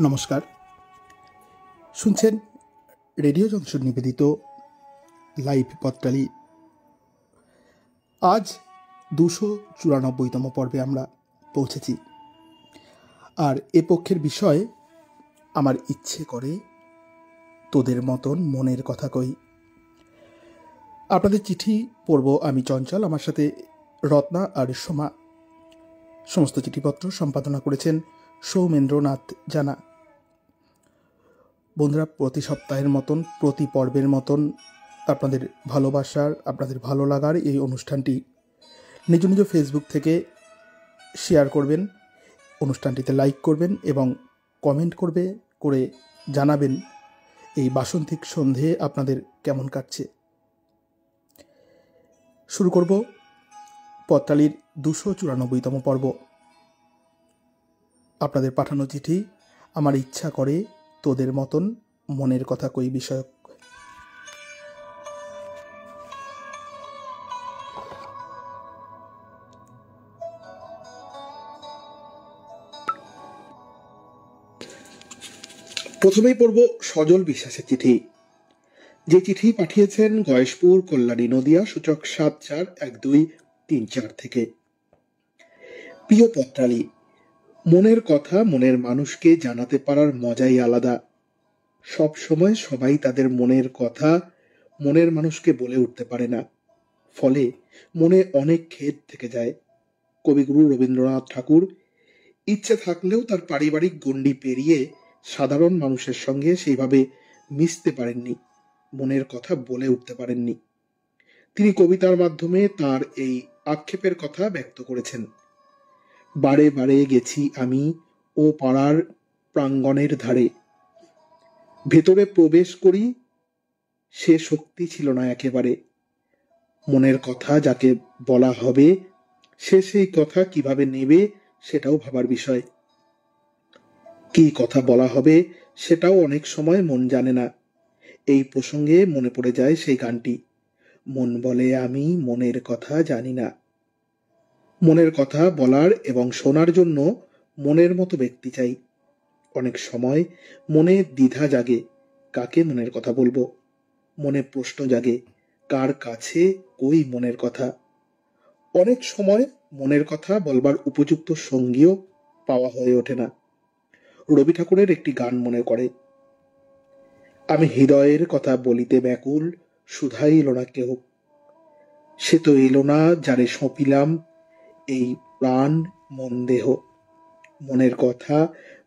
নমস্কার, শুনছেন radio junction নিবেদিত লাইভ পত্রালি। আজ 294তম পর্বে আমরা পৌঁছেছি। আর এ পক্ষের বিষয় আমার ইচ্ছে করে তোদের মতন মনের কথা কই। আপনাদের চিঠি পড়ব আমি চঞ্চল, আমার সাথে রত্না আর সোমা। সমস্ত চিঠিপত্র সম্পাদনা করেছেন সৌমেন্দ্রনাথ জানা। বন্ধুরা, প্রতি সপ্তাহের মতন, প্রতি পর্বের মতন আপনাদের ভালোবাসার, আপনাদের ভালো লাগার এই অনুষ্ঠানটি নিজ নিজ ফেসবুক থেকে শেয়ার করবেন, অনুষ্ঠানটিতে লাইক করবেন এবং কমেন্ট করে জানাবেন এই বাসন্তিক সন্ধে আপনাদের কেমন কাটছে। শুরু করব পত্রালির 294তম পর্ব। আপনাদের পাঠানো চিঠি আমার ইচ্ছা করে তোদের মতন মনের কথা কই বিষয়ক। প্রথমেই পড়ব সজল বিশ্বাসের চিঠি, যে চিঠি পাঠিয়েছেন গয়েশপুর, কল্যাণী, নদিয়া, সূচক 741234 থেকে। প্রিয় পত্রালি, মনের কথা মনের মানুষকে জানাতে পারার মজাই আলাদা। সব সময় সবাই তাদের মনের কথা মনের মানুষকে বলে উঠতে পারে না, ফলে মনে অনেক খেদ থেকে যায়। কবিগুরু রবীন্দ্রনাথ ঠাকুর ইচ্ছে থাকলেও তার পারিবারিক গণ্ডি পেরিয়ে সাধারণ মানুষের সঙ্গে সেইভাবে মিশতে পারেননি, মনের কথা বলে উঠতে পারেননি। তিনি কবিতার মাধ্যমে তার এই আক্ষেপের কথা ব্যক্ত করেছেন। বারে বারে গেছি আমি ও পাড়ার প্রাঙ্গণের ধারে, ভেতরে প্রবেশ করি সে শক্তি ছিল না একেবারে। মনের কথা যাকে বলা হবে সে সেই কথা কিভাবে নেবে সেটাও ভাবার বিষয়। কি কথা বলা হবে সেটাও অনেক সময় মন জানে না। এই প্রসঙ্গে মনে পড়ে যায় সেই গানটি, মন বলে আমি মনের কথা জানি না। মনের কথা বলার এবং শোনার জন্য মনের মতো ব্যক্তি চাই। অনেক সময় মনে দ্বিধা জাগে, কাকে মনের কথা বলবো। মনে প্রশ্ন জাগে, কার কাছে কই মনের কথা। অনেক সময় মনের কথা বলবার উপযুক্ত সঙ্গীও পাওয়া হয়ে ওঠে না। রবি ঠাকুরের একটি গান মনে করে, আমি হৃদয়ের কথা বলিতে ব্যাকুল, সুধাই এলো না কেউ। সে তো এলো না যারে সঁপিলাম এই প্রাণ মন দেহ। মনের কথা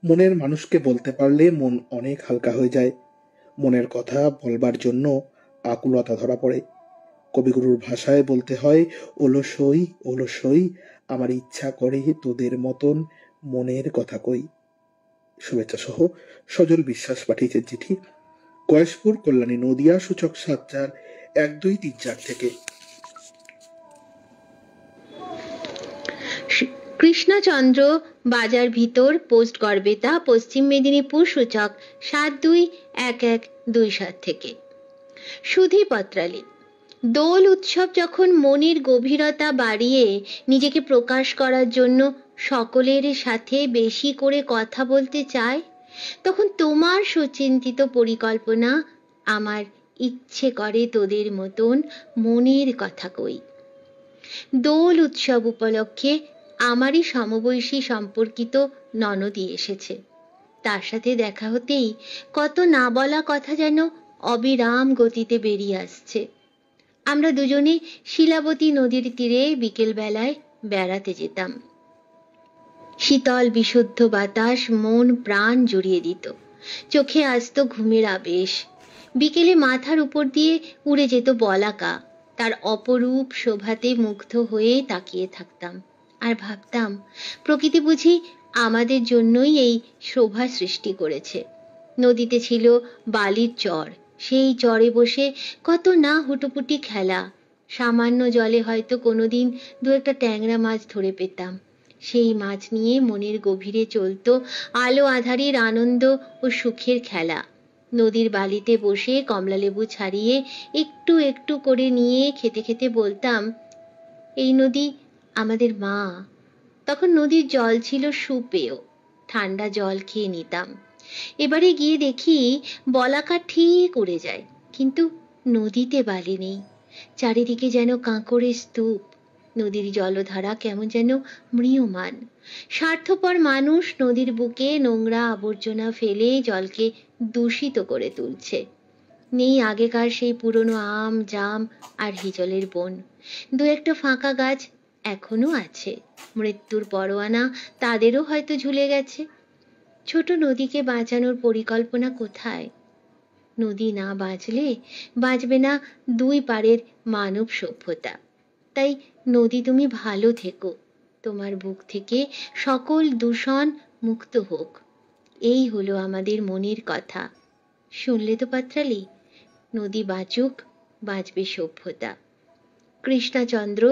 মনের মানুষকে বলতে পারলে মন অনেক হালকা হয়ে যায়। মনের কথা বলবার জন্য আকুলতা ধরা পড়ে। কবিগুরুর ভাষায় বলতে হয়, ওলসই ওলসই আমার ইচ্ছা করে তোদের মতন মনের কথা কই। শুভেচ্ছা সহ সজল বিশ্বাস পাঠিয়েছেন চিঠি, গয়েশপুর, কল্যাণী, নদিয়া, সূচক 741234 থেকে। কৃষ্ণচন্দ্র বাজার ভিতর, পোস্ট গড়বেতা, পশ্চিম মেদিনীপুর, সূচক 721127 থেকে। সুধী পত্রালি, দোল উৎসব যখন মনের গভীরতা বাড়িয়ে নিজেকে প্রকাশ করার জন্য সকলের সাথে বেশি করে কথা বলতে চায়, তখন তোমার সুচিন্তিত পরিকল্পনা আমার ইচ্ছে করে তোদের মতন মনের কথা কই। দোল উৎসব উপলক্ষে আমারই সমবয়সী সম্পর্কিত ননদি এসেছে। তার সাথে দেখা হতেই কত না বলা কথা যেন অবিরাম গতিতে বেরিয়ে আসছে। আমরা দুজনে শিলাবতী নদীর তীরে বিকেল বেলায় বেড়াতে যেতাম। শীতল বিশুদ্ধ বাতাস মন প্রাণ জুড়িয়ে দিত, চোখে আসতো ঘুমের আবেশ। বিকেলে মাথার উপর দিয়ে উড়ে যেত বলাকা, তার অপরূপ শোভাতে মুগ্ধ হয়ে তাকিয়ে থাকতাম আর ভাবতাম, প্রকৃতি বুঝি আমাদের জন্যই এই শোভা সৃষ্টি করেছে। নদীতে ছিল বালির চর, সেই চরে বসে কত না হুটোপুটি খেলা। সামান্য জলে হয়তো কোনোদিন দু একটা ট্যাংরা মাছ ধরে পেতাম। সেই মাছ নিয়ে মনের গভীরে চলতো আলো আঁধারির আনন্দ ও সুখের খেলা। নদীর বালিতে বসে কমলালেবু ছাড়িয়ে একটু একটু করে নিয়ে খেতে খেতে বলতাম, এই নদী আমাদের মা। তখন নদীর জল ছিল সুপেয়, ঠান্ডা জল খেয়ে নিতাম। এবারে গিয়ে দেখি বলাকা ঠিক উড়ে যায়, কিন্তু নদীতে বালি নেই। চারিদিকে যেন কাঁকড়ের স্তূপ। নদীর জলধারা কেমন যেন ম্রিয়মাণ। স্বার্থপর মানুষ নদীর বুকে নোংরা আবর্জনা ফেলে জলকে দূষিত করে তুলছে। নেই আগেকার সেই পুরনো আম, জাম আর হিজলের বন। দু একটা ফাঁকা গাছ এখনো আছে, মৃত্যুর পরোয়ানা তাদেরও হয়তো ঝুলে গেছে। ছোট নদীকে বাঁচানোর পরিকল্পনা কোথায়? নদী না বাঁচলে বাঁচবে না দুই পাড়ের মানব সভ্যতা। তাই নদী, তুমি ভালো থেকো, তোমার বুক থেকে সকল দূষণ মুক্ত হোক। এই হলো আমাদের মনের কথা। শুনলে তো পাত্রালি? নদী বাঁচুক, বাঁচবে সভ্যতা। কৃষ্ণচন্দ্র,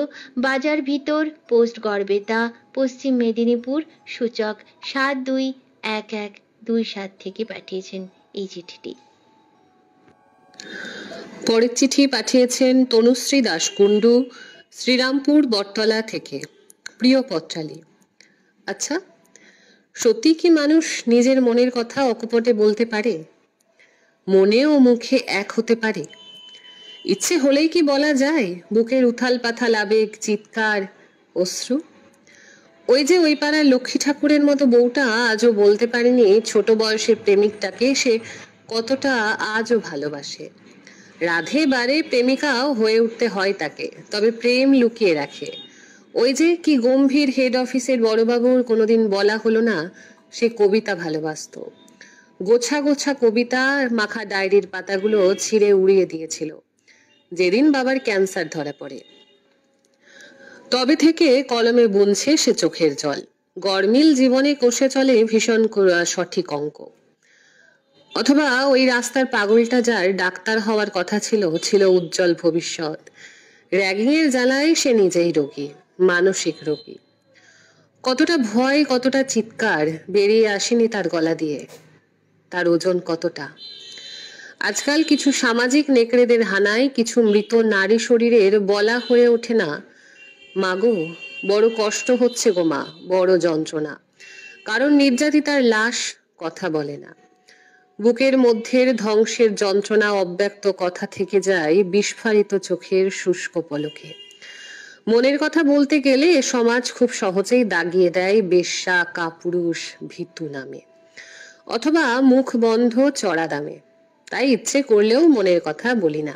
বাজার ভিতর, পোস্ট গড়বেতা, পশ্চিম মেদিনীপুর, সূচক 721127 থেকে পাঠিয়েছেন এই চিঠিটি। পরের চিঠি পাঠিয়েছেন তনুশ্রী দাশকুণ্ডু, শ্রীরামপুর বটতলা থেকে। প্রিয় পত্রালী, আচ্ছা, সত্যি কি মানুষ নিজের মনের কথা অকপটে বলতে পারে? মনে ও মুখে এক হতে পারে? ইচ্ছে হলেই কি বলা যায় বুকের উথাল পাথাল আবেগ, চিৎকার, অশ্রু? ওই যে ওই পাড়ার লক্ষ্মী ঠাকুরের মতো বউটা আজও বলতে পারেনি ছোট বয়সের প্রেমিকটাকে সে কতটা আজও ভালোবাসে। রাধে বারে প্রেমিকাও হয়ে উঠতে হয় তাকে, তবে প্রেম লুকিয়ে রাখে। ওই যে কি গম্ভীর হেড অফিসের বড়বাবুর কোনোদিন বলা হলো না সে কবিতা ভালোবাসতো। গোছা গোছা কবিতা মাখা ডায়েরির পাতাগুলো ছিঁড়ে উড়িয়ে দিয়েছিল যেদিন বাবার ক্যান্সার ধরা পড়ে। তবে থেকে কলমে বুনছে সে চোখের জল। গরমিল জীবনে কষে চলে ভীষণ সঠিক অঙ্ক। অথবা ওই রাস্তার পাগলটা যার ডাক্তার হওয়ার কথা ছিল, ছিল উজ্জ্বল ভবিষ্যৎ, র্যাগিংয়ের জ্বালায় সে নিজেই রোগী, মানসিক রোগী। কতটা ভয়, কতটা চিৎকার বেরিয়ে আসেনি তার গলা দিয়ে। তার ওজন কতটা! আজকাল কিছু সামাজিক নেকড়েদের হানায় কিছু মৃত নারী শরীরের বলা হয়ে ওঠে না, মাগো বড় কষ্ট হচ্ছে গো মা, বড় যন্ত্রণা। কারণ নির্যাতিতার লাশ কথা বলে না। বুকের মধ্যের ধ্বংসের যন্ত্রণা অব্যক্ত কথা থেকে যায় বিস্ফারিত চোখের শুষ্ক পলকে। মনের কথা বলতে গেলে সমাজ খুব সহজেই দাগিয়ে দেয় বেশ্যা, কাপুরুষ, ভীতু নামে, অথবা মুখ বন্ধ চড়া দামে। তাই ইচ্ছে করলেও মনের কথা বলি না।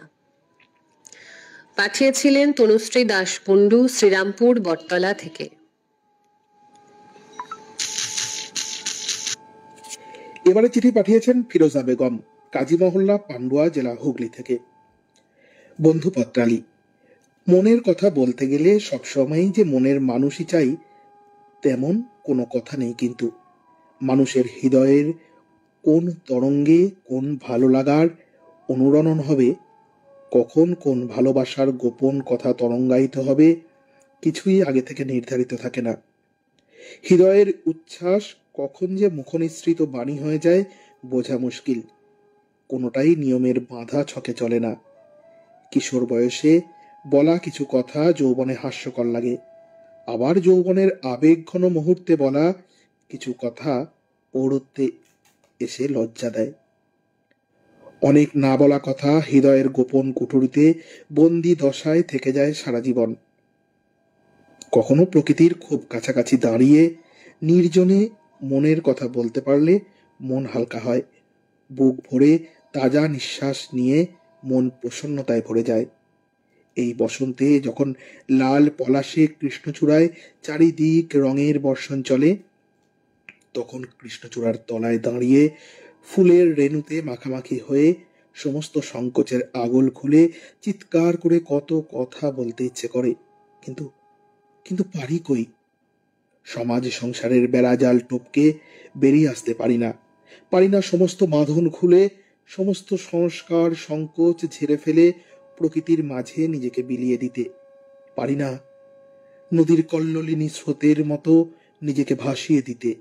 পাঠিয়েছিলেন তনুশ্রী দাশকুণ্ডু, শ্রীরামপুর বটতলা থেকে। এবারে চিঠি পাঠিয়েছেন ফিরোজা বেগম, কাজী মহল্লা, পান্ডুয়া জেলা, হুগলি থেকে। বন্ধু পত্রালী, মনের কথা বলতে গেলে সবসময়ই যে মনের মানুষই চাই তেমন কোনো কথা নেই, কিন্তু মানুষের হৃদয়ের কোন তরঙ্গে কোন ভালো লাগার অনুরণন হবে, কখন কোন ভালোবাসার গোপন কথা তরঙ্গায়িত হবে, কিছুই আগে থেকে নির্ধারিত থাকে না। হৃদয়ের উচ্ছ্বাস কখন যে মুখনিসৃত বাণী হয়ে যায় বোঝা মুশকিল। কোনোটাই নিয়মের বাঁধা ছকে চলে না। কিশোর বয়সে বলা কিছু কথা যৌবনে হাস্যকর লাগে, আবার যৌবনের আবেগঘন মুহূর্তে বলা কিছু কথা পৌরত্বে এসে লজ্জা দেয়। অনেক না বলা কথা হৃদয়ের গোপন কুঠুরিতে বন্দি দশায় থেকে যায় সারা জীবন। কখনো প্রকৃতির খুব কাছাকাছি দাঁড়িয়ে নির্জনে মনের কথা বলতে পারলে মন হালকা হয়, বুক ভরে তাজা নিঃশ্বাস নিয়ে মন প্রসন্নতায় ভরে যায়। এই বসন্তে যখন লাল পলাশে কৃষ্ণচূড়ায় চারিদিক রঙের বর্ষণ চলে, তখন কৃষ্ণচূড়ার তলায় দাঁড়িয়ে ফুলের রেণুতে মাখামাখি হয়ে সমস্ত সংকোচের আগল খুলে চিৎকার করে কত কথা বলতে ইচ্ছে করে, কিন্তু কিন্তু পারি কই? সমাজ সংসারের বেড়াজাল টপকে বেরিয়ে আসতে পারি না। সমস্ত বাঁধন খুলে, সমস্ত সংস্কার সংকোচ ঝেড়ে ফেলে প্রকৃতির মাঝে নিজেকে বিলিয়ে দিতে পারি না। নদীর কল্লোলিনী স্রোতের মতো নিজেকে ভাসিয়ে দিতে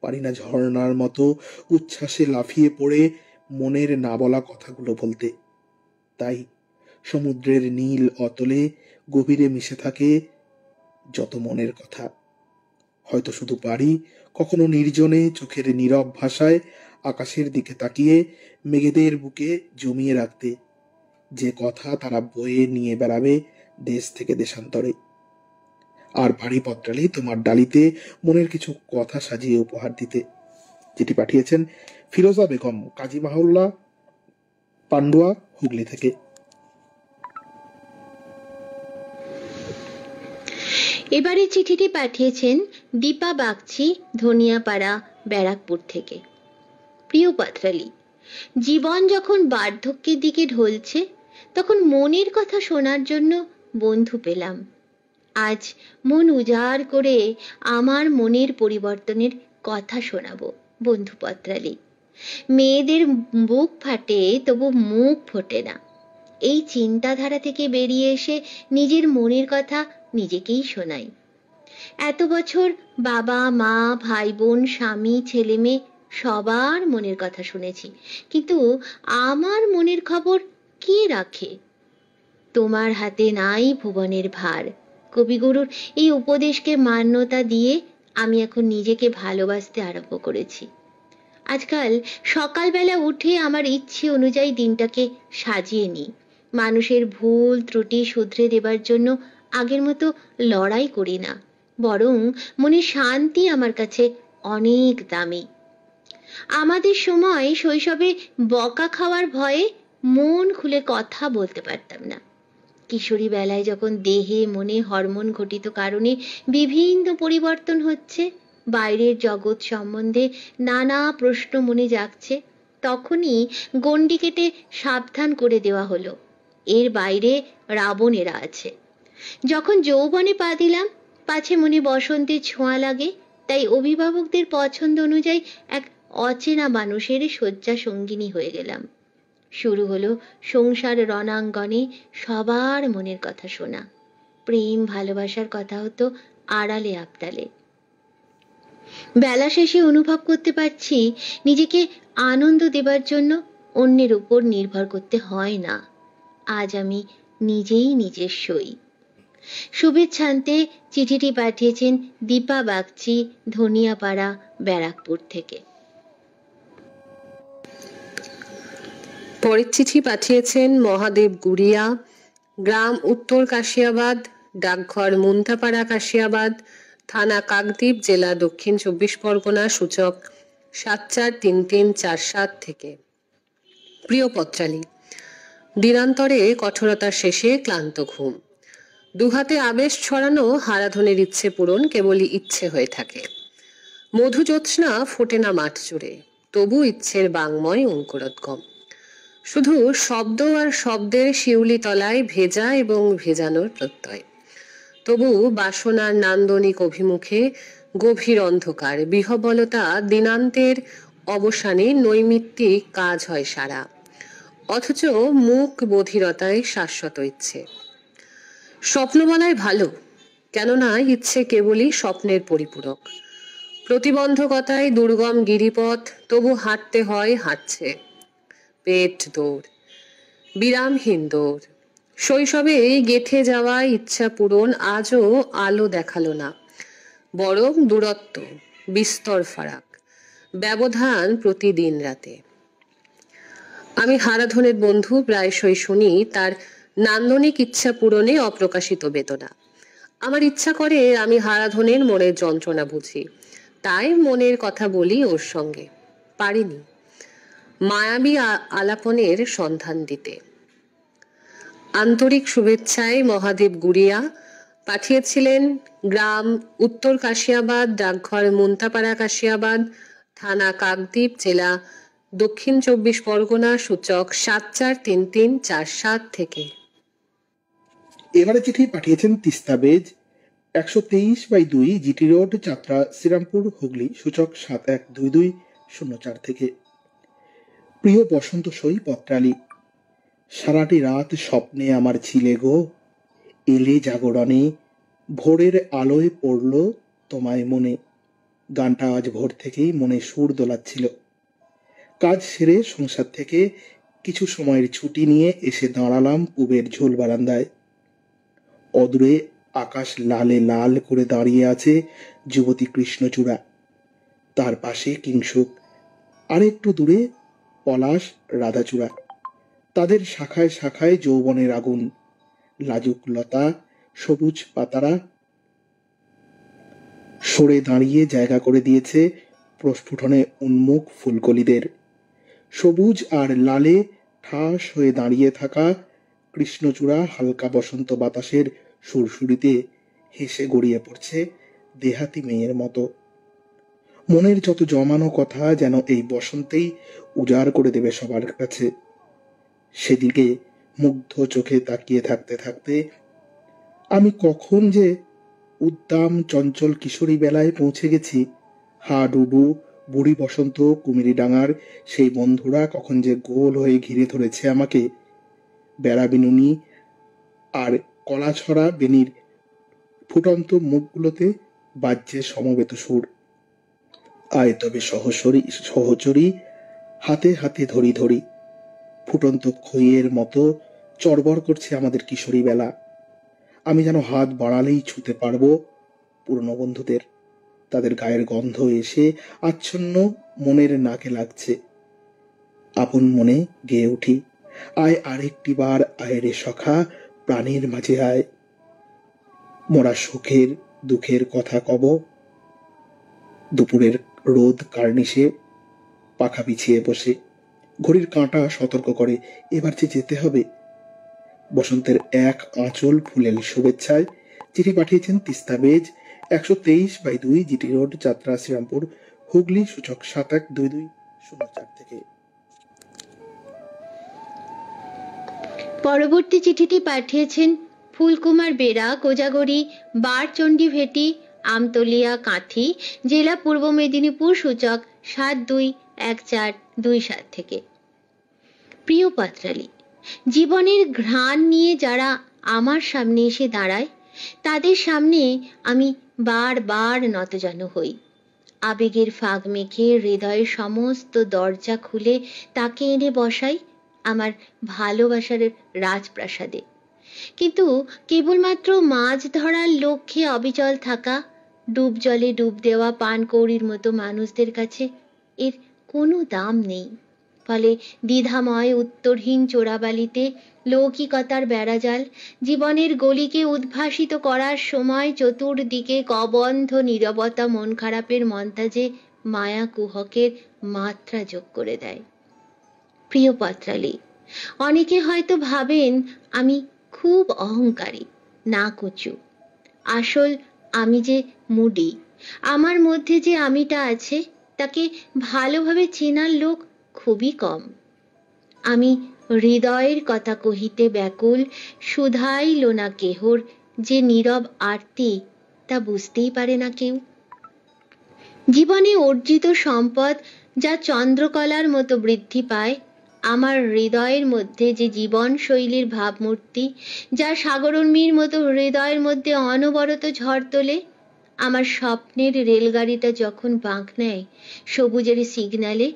পারি না, ঝর্ণার মতো উচ্ছ্বাসে লাফিয়ে পড়ে মনের না বলা কথাগুলো বলতে। তাই সমুদ্রের নীল অতলে গভীরে মিশে থাকে যত মনের কথা, হয়তো শুধু পারি কখনো নির্জনে চোখের নীরব ভাষায় আকাশের দিকে তাকিয়ে মেঘেদের বুকে জমিয়ে রাখতে যে কথা তারা বয়ে নিয়ে বেড়াবে দেশ থেকে দেশান্তরে। আর পারি পত্রালি তোমার ডালিতে মনের কিছু কথা সাজিয়ে উপহার দিতে। যেটি পাঠিয়েছেন ফিরোজা বেগম, কাজী মাহুল্লা, পান্ডুয়া, হুগলি থেকে। এবারে চিঠিটি পাঠিয়েছেন দীপা বাগচি, ধনিয়াপাড়া, ব্যারাকপুর থেকে। প্রিয় পাত্রালি, জীবন যখন বার্ধক্যের দিকে ঢলছে তখন মনের কথা শোনার জন্য বন্ধু পেলাম। আজ মন উজাড় করে আমার মনের পরিবর্তনের কথা শোনাবো বন্ধু পত্রালি। মেয়েদের বুক ফাটে তবু মুখ ফোটে না, এই চিন্তাধারা থেকে বেরিয়ে এসে নিজের মনের কথা নিজেকেই শোনাই। এত বছর বাবা মা, ভাই বোন, স্বামী, ছেলে মেয়ে সবার মনের কথা শুনেছি, কিন্তু আমার মনের খবর কে রাখে? তোমার হাতে নাই ভুবনের ভার। কবিগুরুর এই উপদেশকে মান্যতা দিয়ে আমি এখন নিজেকে ভালোবাসতে আরম্ভ করেছি। আজকাল সকালবেলা উঠে আমার ইচ্ছে অনুযায়ী দিনটাকে সাজিয়ে নিই। মানুষের ভুল ত্রুটি শুধরে দেবার জন্য আগের মতো লড়াই করি না, বরং মনে শান্তি আমার কাছে অনেক দামি। আমাদের সময় শৈশবে বকা খাওয়ার ভয়ে মন খুলে কথা বলতে পারতাম না। কিশোরী বেলায় যখন দেহে মনে হরমোন ঘটিত কারণে বিভিন্ন পরিবর্তন হচ্ছে, বাইরের জগৎ সম্বন্ধে নানা প্রশ্ন মনে জাগছে, তখনই গণ্ডি কেটে সাবধান করে দেওয়া হলো, এর বাইরে রাবণেরা আছে। যখন যৌবনে পা দিলাম, পাছে মনে বসন্তের ছোঁয়া লাগে, তাই অভিভাবকদের পছন্দ অনুযায়ী এক অচেনা মানুষের শয্যা সঙ্গিনী হয়ে গেলাম। শুরু হলো সংসার রণাঙ্গনে সবার মনের কথা শোনা। প্রেম ভালোবাসার কথা হতো আড়ালে আবডালে। বেলা শেষে অনুভব করতে পারছি নিজেকে আনন্দ দেবার জন্য অন্যের উপর নির্ভর করতে হয় না। আজ আমি নিজেই নিজের সই। শুভেচ্ছান্তে চিঠিটি পাঠিয়েছেন দীপা বাগচি, ধনিয়াপাড়া, ব্যারাকপুর থেকে। পরের চিঠি পাঠিয়েছেন মহাদেব গুড়িয়া, গ্রাম উত্তর কাশিয়াবাদ, ডাকঘর মুন্তাপাড়া কাশিয়াবাদ, থানা কাকদ্বীপ, জেলা দক্ষিণ 24 পরগনা, সূচক 743347 থেকে। প্রিয় পত্রালি, দিনান্তরে কঠোরতার শেষে ক্লান্ত ঘুম। দুহাতে আবেশ ছড়ানো হারাধনের ইচ্ছে পূরণ কেবলই ইচ্ছে হয়ে থাকে। মধু জ্যোৎস্না ফোটে না মাঠ জুড়ে, তবু ইচ্ছের বাংময় অঙ্কুরোদ্গম। শুধু শব্দ আর শব্দের শিউলি তলায় ভেজা এবং ভেজানোর প্রত্যয়। তবু বাসনার নান্দনিক অভিমুখে গভীর অন্ধকার বিহবলতা দিনান্তের অবসানে নৈমিত্তিক কাজ হয় সারা, অথচ মুখ বধিরতায় শাশ্বত ইচ্ছে। স্বপ্ন বলাই ভালো, কেননা ইচ্ছে কেবলই স্বপ্নের পরিপূরক। প্রতিবন্ধকতায় দুর্গম গিরিপথ, তবু হাঁটতে হয়, হাঁটছে। পেট দৌড়, বিরামহীন দৌড়। শৈশবে গেথে যাওয়া ইচ্ছা পূরণ আজও আলো দেখালো না, বরং দূরত্ব, বিস্তর ফারাক, ব্যবধান প্রতিদিন রাতে। আমি হারাধনের বন্ধু, প্রায়শই শুনি তার নান্দনিক ইচ্ছা পূরণে অপ্রকাশিত বেদনা। আমার ইচ্ছা করে আমি হারাধনের মনের যন্ত্রণা বুঝি, তাই মনের কথা বলি ওর সঙ্গে। পারিনি মায়াবী আলাপনের সন্ধান দিতে। আন্তরিক শুভেচ্ছায় মহাদেব গুড়িয়া পাঠিয়েছিলেন গ্রাম উত্তর কাশিয়াবাদ, ডাকঘর মুন্তাপাড়া কাশিয়াবাদ, থানা কাকদ্বীপ, জেলা দক্ষিণ 24 পরগনা, সূচক 743347 থেকে। এবারে চিঠি পাঠিয়েছেন তিস্তা বেজ, 123/2 জিটি রোড, যাত্রা শ্রীরামপুর, হুগলি, সূচক 712204 থেকে। প্রিয় বসন্ত সই পত্রালি, সারাটি রাত স্বপ্নে আমার ছিলে গো, এলে জাগরণে, ভোরের আলোয় পড়ল তোমায় মনে। গানটা আজ ভোর থেকেই মনে সুর দোলাচ্ছিল। কাজ সেরে সংসার থেকে কিছু সময়ের ছুটি নিয়ে এসে দাঁড়ালাম পুবের ঝোল বারান্দায়। অদূরে আকাশ লালে লাল করে দাঁড়িয়ে আছে যুবতী কৃষ্ণচূড়া, তার পাশে কিংসুক, আর একটু দূরে পলাশ রাধাচূড়া। তাদের শাখায় শাখায় যৌবনের আগুন, লাজুক লতা, সবুজ পাতারা সরে দাঁড়িয়ে জায়গা করে দিয়েছে প্রস্ফুটনে উন্মুখ ফুলকলিদের। সবুজ আর লালে ঠাস হয়ে দাঁড়িয়ে থাকা কৃষ্ণচূড়া হালকা বসন্ত বাতাসের সুরসুরিতে হেসে গড়িয়ে পড়ছে দেহাতি মেয়ের মতো। মনের যত জমানো কথা যেন এই বসন্তেই উজাড় করে দেবে সবার কাছে। সেদিকে মুগ্ধ চোখে তাকিয়ে থাকতে থাকতে আমি কখন যে উদ্দাম চঞ্চল কিশোরী বেলায় পৌঁছে গেছি। হাডুডু, বুড়ি বসন্ত, কুমিরি ডাঙার সেই বন্ধুরা কখন যে গোল হয়ে ঘিরে ধরেছে আমাকে। বেড়া বিনুনি আর কলাছড়া বেনির ফুটন্ত মুখগুলোতে বাজছে সমবেত সুর। আয় তবে সহচরী, হাতে হাতে ধরি ধরি। ফুটন্ত খইয়ের মতো চড়বড় করছে আমাদের কিশোরী বেলা। আমি যেন হাত বাড়ালেই ছুঁতে পারবো পুরনো বন্ধুদের। তাদের গায়ের গন্ধ এসে আচ্ছন্ন মনের নাকে লাগছে। আপন মনে গেয়ে উঠি, আয় আরেকটি বার আয় রে সখা, প্রাণের মাঝে আয়। মোরা সুখের দুঃখের কথা কব। দুপুরের রোদ কার্নিশে পাখা বিছিয়ে বসে। ঘড়ির কাঁটা সতর্ক করে, এবার যে যেতে হবে। বসন্তের এক আঁচল ফুলের শুভেচ্ছায় চিঠি পাঠিয়েছেন তিস্তাবেজ, 123/2 জিটি রোড, যাত্রা শ্রীরামপুর, হুগলি, সূচক 712204 থেকে। পরবর্তী চিঠিটি পাঠিয়েছেন ফুলকুমার বেরা, কোজাগরি, বারচণ্ডী ভেটি, আমতলিয়া, কাঁথি, জেলা পূর্ব মেদিনীপুর, সূচক 721427 থেকে। প্রিয় পাত্রালী, জীবনের ঘ্রাণ নিয়ে যারা আমার সামনে এসে দাঁড়ায় তাদের সামনে আমি বারবার নতজানু হই। আবেগের ফাঁক মেখে হৃদয়ের সমস্ত দরজা খুলে তাকে এনে বসাই আমার ভালোবাসার রাজপ্রাসাদে। কিন্তু কেবলমাত্র মাছ ধরার লক্ষ্যে অবিচল থাকা, ডুব জলে ডুব দেওয়া পানকৌড়ির মতো মানুষদের কাছে এর কোনো দাম নেই। ফলে দ্বিধাময় উত্তরহীন চোরাবালিতে লৌকিকতার বেড়াজাল জীবনের গলিকে উদ্ভাসিত করার সময় চতুর্দিকে কবন্ধ নীরবতা মন খারাপের মন্তাজে মায়া কুহকের মাত্রা যোগ করে দেয়। প্রিয় পাত্রালী, অনেকে হয়তো ভাবেন আমি খুব অহংকারী, না কুচু। আসল আমি যে মুডি। আমার মধ্যে যে আমিটা আছে তাকে ভালোভাবে চেনার লোক খুবই কম। আমি হৃদয়ের কথা কহিতে ব্যাকুল, শুধাইল না কেহর যে নীরব আরতি, তা বুঝতেই পারে না কেউ। জীবনে অর্জিত সম্পদ যা চন্দ্রকলার মতো বৃদ্ধি পায়, আমার হৃদয়ের মধ্যে যে জীবন শৈলীর ভাবমূর্তি, যা সাগরোর্মির মতো হৃদয়ের মধ্যে অনবরত ঝড় তোলে, আমার স্বপ্নের রেলগাড়িটা যখন বাঁক নেয় সবুজের সিগন্যালে,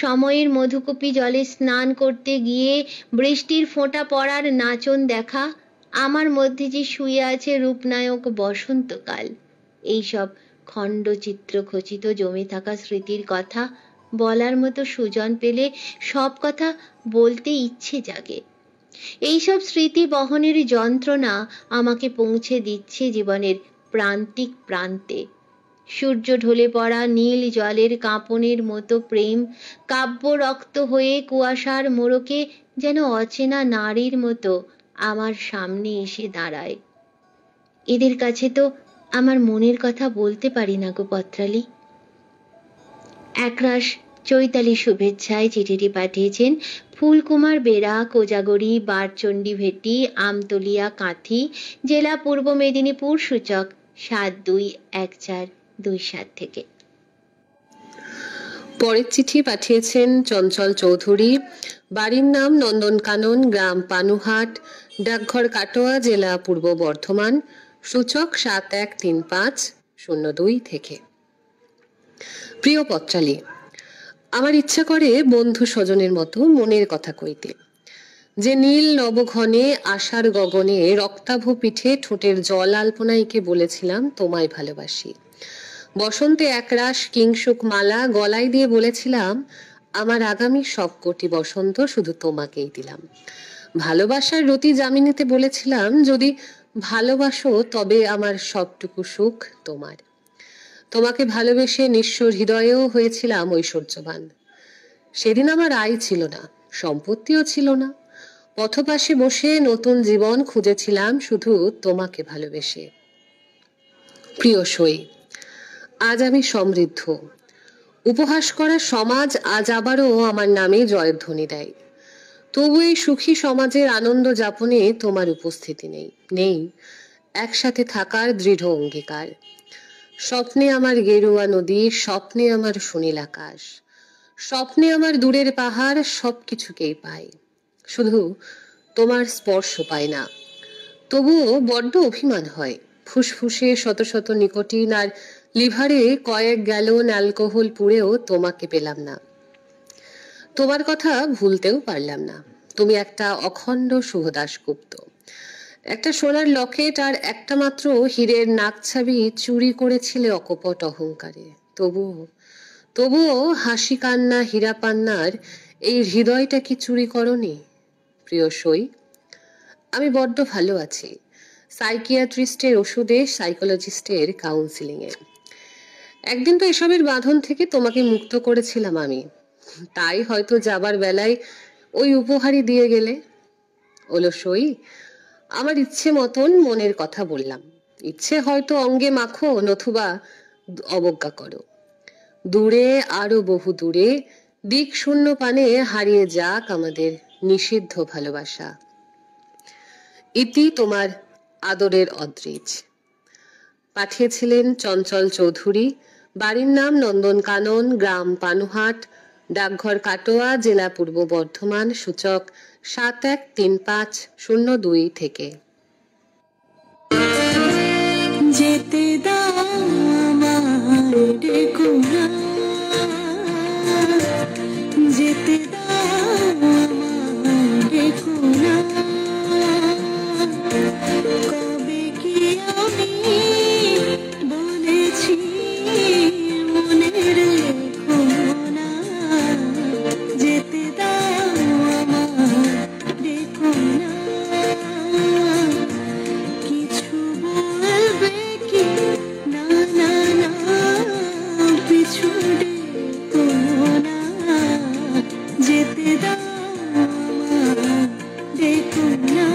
সময়ের মধুকূপী জলে স্নান করতে গিয়ে বৃষ্টির ফোঁটা পড়ার নাচন দেখা, আমার মধ্যে যে শুয়ে আছে রূপনায়ক বসন্তকাল, এইসব খণ্ডচিত্র খচিত জমে থাকা স্মৃতির কথা বলার মতো সুজন পেলে সব কথা বলতে ইচ্ছে জাগে। এইসব স্মৃতি বহনের যন্ত্রণা আমাকে পৌঁছে দিচ্ছে জীবনের প্রান্তিক প্রান্তে। সূর্য ঢলে পড়া নীল জলের কাঁপনের মতো প্রেম কাব্য রক্ত হয়ে কুয়াশার মোড়কে যেন অচেনা নারীর মতো আমার সামনে এসে দাঁড়ায়। এদের কাছে তো আমার মনের কথা বলতে পারি না গো পত্রালী। একরাশ চৈতালি শুভেচ্ছায় চিঠিটি পাঠিয়েছেন ফুলকুমার বেরা, কোজাগরি, বারচণ্ডী ভেটি, আমতলিয়া, কাঁথি, জেলা পূর্ব মেদিনীপুর, সূচক 721427 থেকে। পরের চিঠি পাঠিয়েছেন চঞ্চল চৌধুরী, বাড়ির নাম নন্দনকানন, গ্রাম পানুহাট, ডাকঘর কাটোয়া, জেলা পূর্ব বর্ধমান, সূচক 713502 থেকে। প্রিয় পত্রালী, আমার ইচ্ছা করে বন্ধু স্বজনের মতো মনের কথা কইতে। যে নীল নবঘনে আশার গগনে রক্তাভ পিঠে ঠোঁটের জল আলপনাইকে বলেছিলাম তোমায় ভালোবাসি। বসন্তে একরাশ কিংসুক মালা গলায় দিয়ে বলেছিলাম আমার আগামী সব কোটি বসন্ত শুধু তোমাকেই দিলাম। ভালোবাসার রতি যামিনীতে বলেছিলাম যদি ভালোবাসো তবে আমার সবটুকু সুখ তোমার। তোমাকে ভালোবেসে নিঃস্ব হৃদয়েও হয়েছিলাম ঐশ্বর্যবান। সেদিন আমার আয় ছিল না, সম্পত্তিও ছিল না। পথপাশে বসে নতুন জীবন খুঁজেছিলাম শুধু তোমাকে ভালোবেসে। প্রিয় সই, আজ আমি সমৃদ্ধ। উপহাস করা সমাজ আজ আবারও আমার নামে জয়ধ্বনি দেয়। তবু এই সুখী সমাজের আনন্দ যাপনে তোমার উপস্থিতি নেই একসাথে থাকার দৃঢ় অঙ্গীকার। স্বপ্নে আমার গেরুয়া নদী, স্বপ্নে আমার সুনীল আকাশ, স্বপ্নে আমার দূরের পাহাড়, সবকিছুকেই পাই, শুধু তোমার স্পর্শ পাই না। তবুও বড্ড অভিমান হয়। ফুসফুসে শত শত নিকোটিন আর লিভারে কয়েক গ্যালন অ্যালকোহল পুড়েও তোমাকে পেলাম না। তোমার কথা ভুলতেও পারলাম না। তুমি একটা অখণ্ড শুভ দাশগুপ্ত। একটা সোনার লকেট আর একটা মাত্র হীরের নাকছাবি চুরি করেছিলে অকপট অহংকারে। তবুও হাসি কান্না হীরা পান্নার এই হৃদয়টা কি চুরি করনি? প্রিয় সই, আমি বড্ড ভালো আছি। সাইকিয়াট্রিস্টের ওষুধে, সাইকোলজিস্টের কাউন্সিলিং এ। একদিন তো এসবের বাঁধন থেকে তোমাকে মুক্ত করেছিলাম আমি। তাই হয়তো যাবার বেলায় ওই উপহারই দিয়ে গেলে। ওলো সই, আমার ইচ্ছে মতন মনের কথা বললাম। ইচ্ছে হয়তো অঙ্গে মাখো নতুবা অবজ্ঞা করো। দূরে, আরো বহু দূরে, দিক শূন্য পানে হারিয়ে যাক আমাদের নিষিদ্ধ ভালোবাসা। ইতি তোমার আদরের অদ্রিজ। পাঠিয়েছিলেন চঞ্চল চৌধুরী। বাড়ির নাম নন্দনকানন, গ্রাম পানুহাট, ডাকঘর কাটোয়া, জেলা পূর্ব বর্ধমান, সূচক 713502 থেকে। যেতে দাও আমায় ডেকো না, যেতে দাও আমায় ডেকো না, কবে কি আমি বলেছি মনের লেখো না, যেতে দাও আমায় ডেকো না, কিছু বলবে কি না না না, পিছু ডেকো না, যেতে দাও আমায় ডেকো না।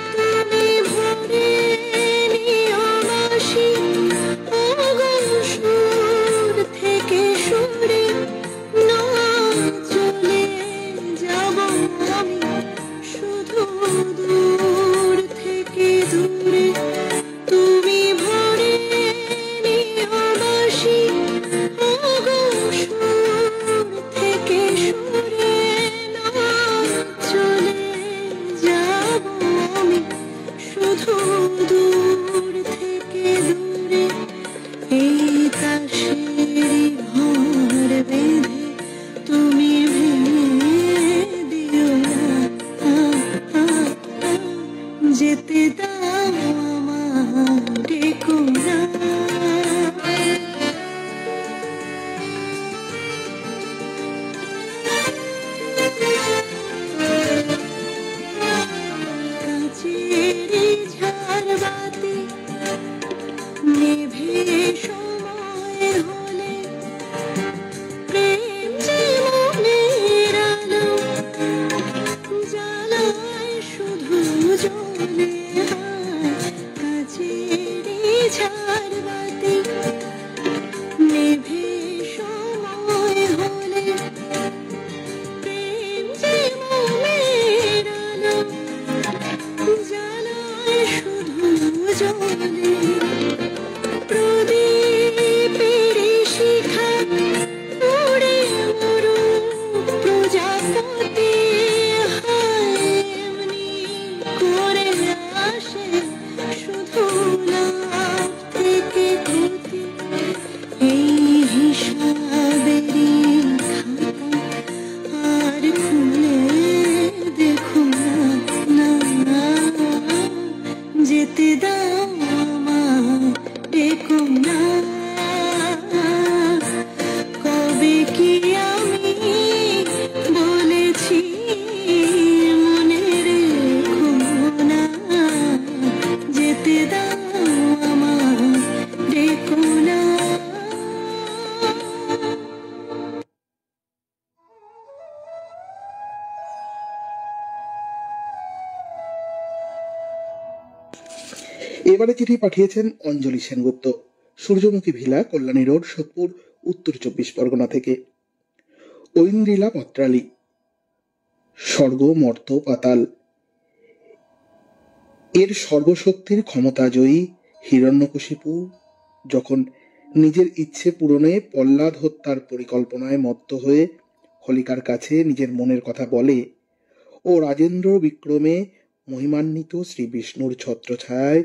তুমি ভরে নিও বাঁশি, অগণ সুর থেকে সুরে, না চলে যাব আমি শুধু দূর থেকে দূরে। তুমি ভরে নিও বাঁশি, অগণ সুর থেকে সুরে, না চলে যাব আমি শুধু দূর থেকে দূরে। এই তাসেরই ঘর বেঁধে তুমি ভেঙে দিও না, যেতে দাও আমায় ডেকো না। কাচেরি ঝাড়বাতি নেভে সময় হলে, প্রেম যে মনের আলো জ্বালায় শুধু জ্বলে। কাচেরি ঝাড়বাতি নেভে সময় হলে, প্রেম যে মনের আলো জ্বালায় শুধু জ্বলে। প্রদীপের শিখা উড়ে উড়ুক প্রজাপতি যেতে দাও আমায়, ডেকো না। কবে কি আমি বলেছি মনে রেখো না, যেতে দাও আমায়, ডেকো না। এবারে চিঠি পাঠিয়েছেন অঞ্জলি সেনগুপ্ত, সূর্যমুখী ভিলা, কল্যাণী রোড, সোদপুর, উত্তর 24 পরগনা থেকে। ঐন্দ্রিলা পত্রালী। স্বর্গ, মর্ত, পাতাল এর সর্বশক্তির ক্ষমতাজয়ী হিরণ্যকশিপু যখন নিজের ইচ্ছে পূরণে প্রহ্লাদ হত্যার পরিকল্পনায় মত্ত হয়ে হোলিকার কাছে নিজের মনের কথা বলে ও রাজেন্দ্র বিক্রমে মহিমান্বিত শ্রী বিষ্ণুর ছত্রছায়ায়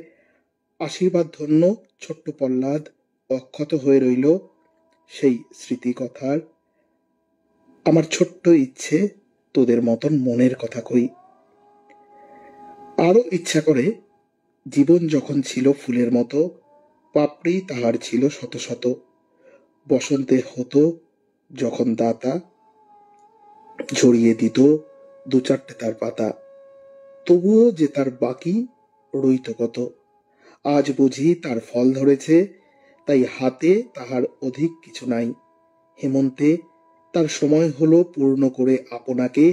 আশীর্বাদধন্য ছোট্ট প্রহ্লাদ অক্ষত হয়ে রইল সেই স্মৃতিকথার আমার ছোট্ট ইচ্ছে তোদের মতন মনের কথা কই। আরো ইচ্ছা করে জীবন যখন ছিল ফুলের মতো, পাপড়ি তাহার ছিল শত শত, বসন্তে হতো যখন দাতা ঝরিয়ে দিত দু চারটে তার পাতা, তবুও যে তার বাকি রইত কত। আজ বুঝি তার ফল ধরেছে, তাই হাতে তাহার অধিক কিছু নাই। হেমন্তে তার সময় হলো পূর্ণ করে আপনাকে,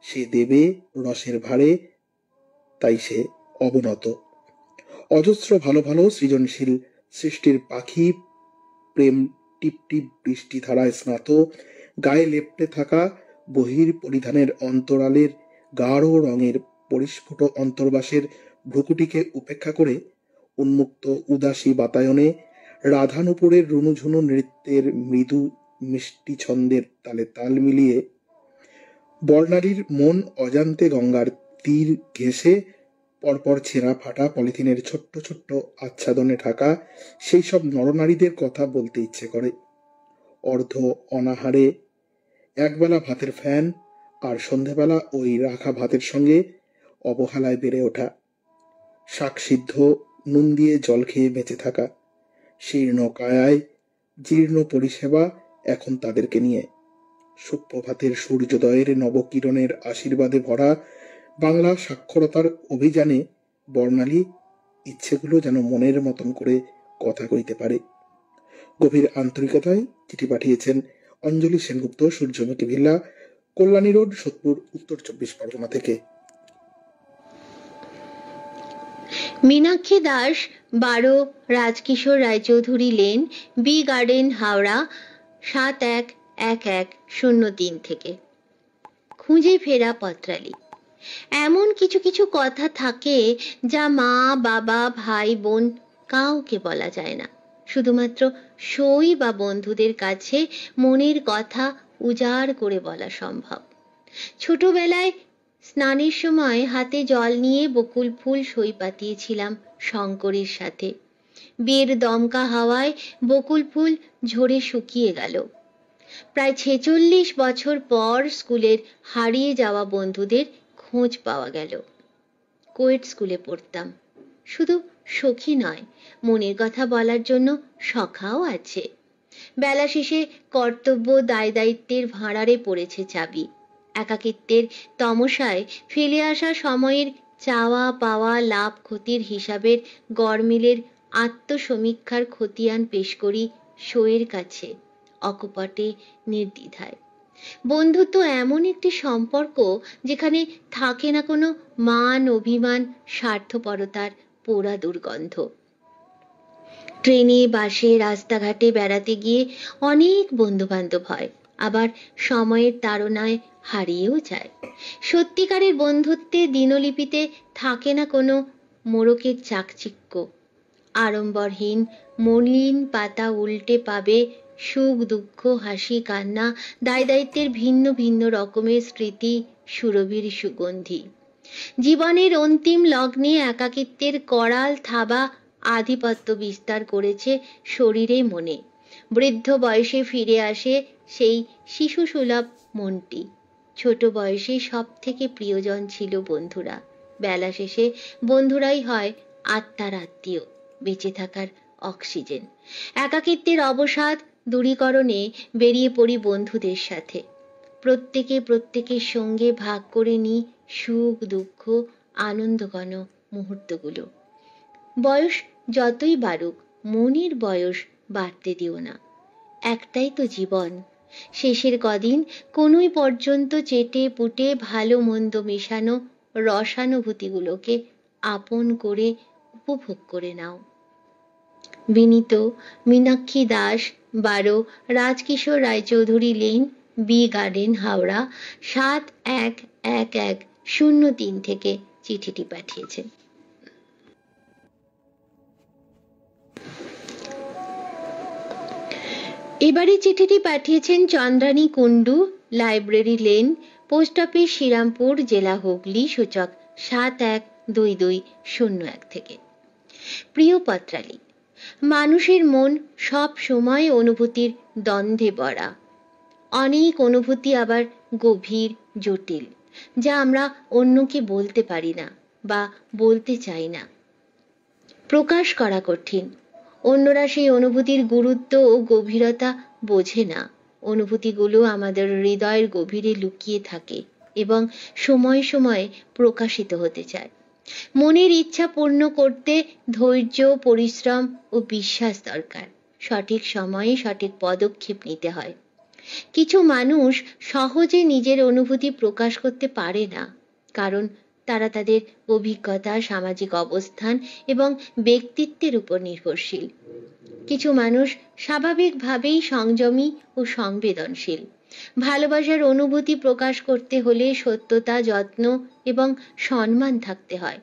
সে দেবে রসের ভারে, তাই সে অবনত। অজস্র ভালো ভালো সৃজনশীল সৃষ্টির পাখি প্রেম টিপ টিপ বৃষ্টি ধারায় স্নাত, গায়ে লেপ্টে থাকা বহির পরিধানের অন্তরালের গাঢ় রঙের পরিস্ফুট অন্তর্বাসের ভ্রুকুটিকে উপেক্ষা করে উন্মুক্ত উদাসী বাতায়নে রাধানুপুরের রুনুঝুনু নৃত্যের মৃদু মিষ্টি ছন্দের তালে তাল মিলিয়ে বর্ণালীর মন অজান্তে গঙ্গার তীর ঘেঁষে পরপর ছেঁড়া ফাটা পলিথিনের ছোট্ট ছোট্ট আচ্ছাদনে ঢাকা সেই সব নরনারীদের কথা বলতে ইচ্ছে করে। অর্ধ অনাহারে একবেলা ভাতের ফ্যান আর সন্ধেবেলা ওই রাখা ভাতের সঙ্গে অবহেলায় বেড়ে ওঠা, শাক সিদ্ধ নুন দিয়ে জল খেয়ে বেঁচে থাকা, শীর্ণ কায়ায় জীর্ণ পরিষেবা এখন তাদেরকে নিয়ে। সুপ্রভাতের সূর্যোদয়ের নবকিরণের আশীর্বাদে ভরা বাংলা সাক্ষরতার অভিযানে বর্ণালী ইচ্ছেগুলো যেন মনের মতন করে কথা কইতে পারে। গভীর আন্তরিকতায় চিঠি পাঠিয়েছেন অঞ্জলি সেনগুপ্ত, সূর্যমুখী ভিলা, কল্যাণী রোড, সোদপুর, উত্তর 24 পরগনা থেকে। Meenakshi Das, 12 Rajkishore Roychowdhury lane, B garden, Howrah 711103 থেকে। খুঁজে ফেরা পত্রালী। এমন কিছু কিছু কথা থাকে যা মা বাবা ভাই বোন কাউকে বলা যায় না, শুধুমাত্র সই বা বন্ধুদের কাছে মনের কথা উজাড় করে বলা সম্ভব। ছোটবেলায় স্নানের সময় হাতে জল নিয়ে বকুল ফুল সই পাতিয়েছিলাম শঙ্করের সাথে। বিয়ের দমকা হাওয়ায় বকুল ফুল ঝরে শুকিয়ে গেল। প্রায় 46 বছর পর স্কুলের হারিয়ে যাওয়া বন্ধুদের খোঁজ পাওয়া গেল। কোয়েট স্কুলে পড়তাম। শুধু সখী নয়, মনের কথা বলার জন্য সখাও আছে। বেলা শেষে কর্তব্য দায় দায়িত্বের ভাঁড়ারে পড়েছে চাবি। একাকিত্বের তমসায় ফেলে আসা সময়ের চাওয়া পাওয়া লাভ ক্ষতির হিসাবের গরমিলের আত্মসমীক্ষার খতিয়ান পেশ করি সইয়ের কাছে অকপটে নির্দ্বিধায়। বন্ধুত্ব এমন একটি সম্পর্ক যেখানে থাকে না কোনো মান অভিমান, স্বার্থপরতার পোড়া দুর্গন্ধ। ট্রেনে বাসে রাস্তাঘাটে বেড়াতে গিয়ে অনেক বন্ধু বান্ধব হয়, আবার সময়ের তাড়নায় হারিয়েও যায়। সত্যিকারের বন্ধুত্বের দিনলিপিতে থাকে না কোনো মোড়কের চাকচিক্য। আড়ম্বরহীন মলিন পাতা উল্টে পাবে সুখ দুঃখ হাসি কান্না, দায় দায়িত্বের ভিন্ন ভিন্ন রকমের স্মৃতি, সুরভির সুগন্ধি। জীবনের অন্তিম লগ্নে একাকিত্বের করাল থাবা আধিপত্য বিস্তার করেছে শরীরে মনে। বৃদ্ধ বয়সে ফিরে আসে সেই শিশু সুলভ মনটি। ছোট বয়সে সব থেকে প্রিয়জন ছিল বন্ধুরা। বেলা শেষে বন্ধুরাই হয় আত্মার আত্মীয়, বেঁচে থাকার অক্সিজেন। একাকিত্বের অবসাদ দূরীকরণে বেরিয়ে পড়ি বন্ধুদের সাথে। প্রত্যেকের সঙ্গে ভাগ করে নিই সুখ দুঃখ আনন্দঘন মুহূর্তগুলো। বয়স যতই বাড়ুক মনের বয়স বাড়তে দিও না। একটাই তো জীবন। শেষের কদিন কোনোই পর্যন্ত চেটে পুটে ভালো মন্দ মেশানো রসানুভূতিগুলোকে আপন করে উপভোগ করে নাও। বিনীত, Meenakshi Das, 12 Rajkishore Roychowdhury lane, B garden, Howrah 711103 থেকে চিঠিটি পাঠিয়েছেন। এবারে চিঠিটি পাঠিয়েছেন Chandrani Kundu, library lane, post office, Serampore, জেলা হুগলি, সূচক 712201 থেকে। প্রিয় পত্রালী, মানুষের মন সব সময় অনুভূতির দ্বন্দ্বে ভরা। অনেক অনুভূতি আবার গভীর, জটিল, যা আমরা অন্যকে বলতে পারি না বা বলতে চাই না। প্রকাশ করা কঠিন। অন্যরা সেই অনুভূতির গুরুত্ব ও গভীরতা বোঝে না। অনুভূতিগুলো আমাদের হৃদয়ের গভীরে লুকিয়ে থাকে এবং সময়ে সময়ে প্রকাশিত হতে চায়। মনের ইচ্ছা পূর্ণ করতে ধৈর্য, পরিশ্রম ও বিশ্বাস দরকার। সঠিক সময়ে সঠিক পদক্ষেপ নিতে হয়। কিছু মানুষ সহজে নিজের অনুভূতি প্রকাশ করতে পারে না, কারণ তারা তাদের অভিজ্ঞতা, সামাজিক অবস্থান এবং ব্যক্তিত্বের উপর নির্ভরশীল। কিছু মানুষ স্বাভাবিকভাবেই সংযমী ও সংবেদনশীল। ভালোবাসার অনুভূতি প্রকাশ করতে হলে সত্যতা, যত্ন এবং সম্মান থাকতে হয়।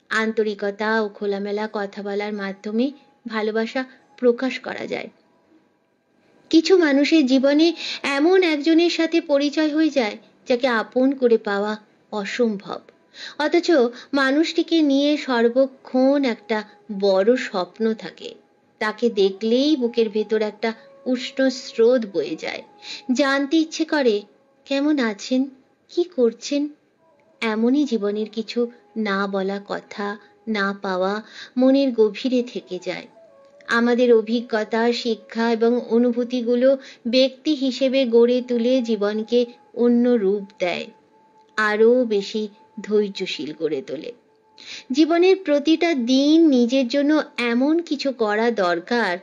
আন্তরিকতা ও খোলামেলা কথা বলার মাধ্যমে ভালোবাসা প্রকাশ করা যায়। কিছু মানুষের জীবনে এমন একজনের সাথে পরিচয় হয়ে যায় যাকে আপন করে পাওয়া অসম্ভব, অথচ মানুষটিকে নিয়ে সর্বক্ষণ একটা বড় স্বপ্ন থাকে। তাকে দেখলেই বুকের ভেতর একটা উষ্ণ স্রোত বয়ে যায়। জানতে ইচ্ছে করে কেমন আছেন, কি করছেন। এমনই জীবনের কিছু না বলা কথা, না পাওয়া মনের গভীরে থেকে যায়। আমাদের অভিজ্ঞতা, শিক্ষা এবং অনুভূতিগুলো ব্যক্তি হিসেবে গড়ে তুলে জীবনকে অন্য রূপ দেয়, আরও বেশি ধৈর্যশীল করে তোলে। জীবনের প্রতিটা দিন নিজের জন্য এমন কিছু করা দরকার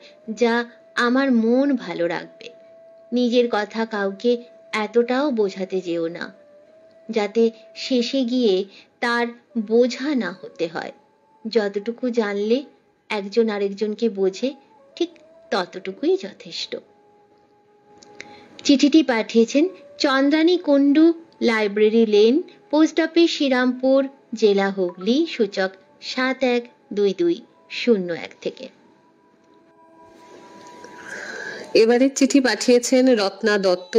যা আমার মন ভালো রাখবে। নিজের কথা কাউকে এতটাও বোঝাতে যেও না যাতে শেষে গিয়ে তার বোঝা না হতে হয়। যতটুকু জানলে একজন আরেকজনকে বোঝে, ঠিক ততটুকুই যথেষ্ট। চিঠিটি পাঠিয়েছেন Chandrani Kundu, library lane, post office, Serampore, জেলা হুগলি, সূচক 712201 থেকে। এবারের চিঠি পাঠিয়েছেন Ratna Dutta,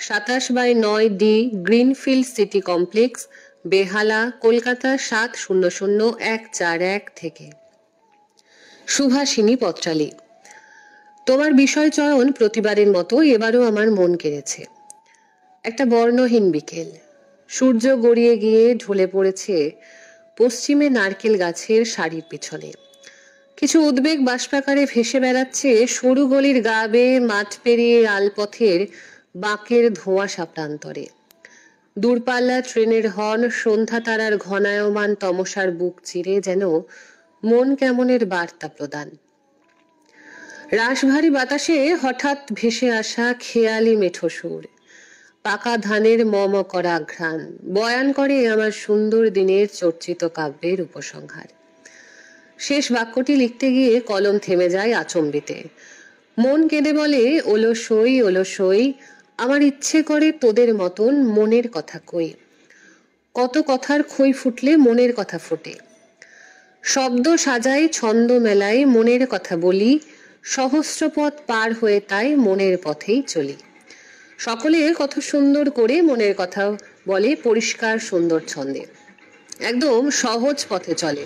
27/9D, Greenfield City Complex, Behala, Kolkata 700141 থেকে। সুভাষিনী পত্রালী, তোমার বিষয় চয়ন প্রতিবারের মতো এবারও আমার মন কেড়েছে। একটা বর্ণহীন বিকেল, সূর্য গড়িয়ে গিয়ে ঢলে পড়েছে পশ্চিমে নারকেল গাছের সারির পিছনে। কিছু উদ্বেগ বাষ্পাকারে ভেসে বেড়াচ্ছে সরু গলির গা বেয়ে মাঠ পেরিয়ে আলপথের বাঁকের ধোঁয়াশা প্রান্তরে। দূরপাল্লা ট্রেনের হর্ন সন্ধ্যা তারার ঘনায়মান তমসার বুক চিরে যেন মন কেমনের বার্তা প্রদান। রাশভারী বাতাসে হঠাৎ ভেসে আসা খেয়ালি মেঠো সুর, পাকা ধানের মম করা ঘ্রাণ বয়ান করে আমার সুন্দর দিনের চর্চিত কাব্যের উপসংহার। শেষ বাক্যটি লিখতে গিয়ে কলম থেমে যায় আচম্বিতে। মন কেঁদে বলে, ওলসই ওলসই, আমার ইচ্ছে করে তোদের মতন মনের কথা কই। কত কথার খই ফুটলে মনের কথা ফোটে। শব্দ সাজাই, ছন্দ মেলাই, মনের কথা বলি, সহস্র পথ পার হয়ে তাই মনের পথেই চলি। সকলে কত সুন্দর করে মনের কথা বলে, পরিষ্কার সুন্দর ছন্দে, একদম সহজ পথে চলে।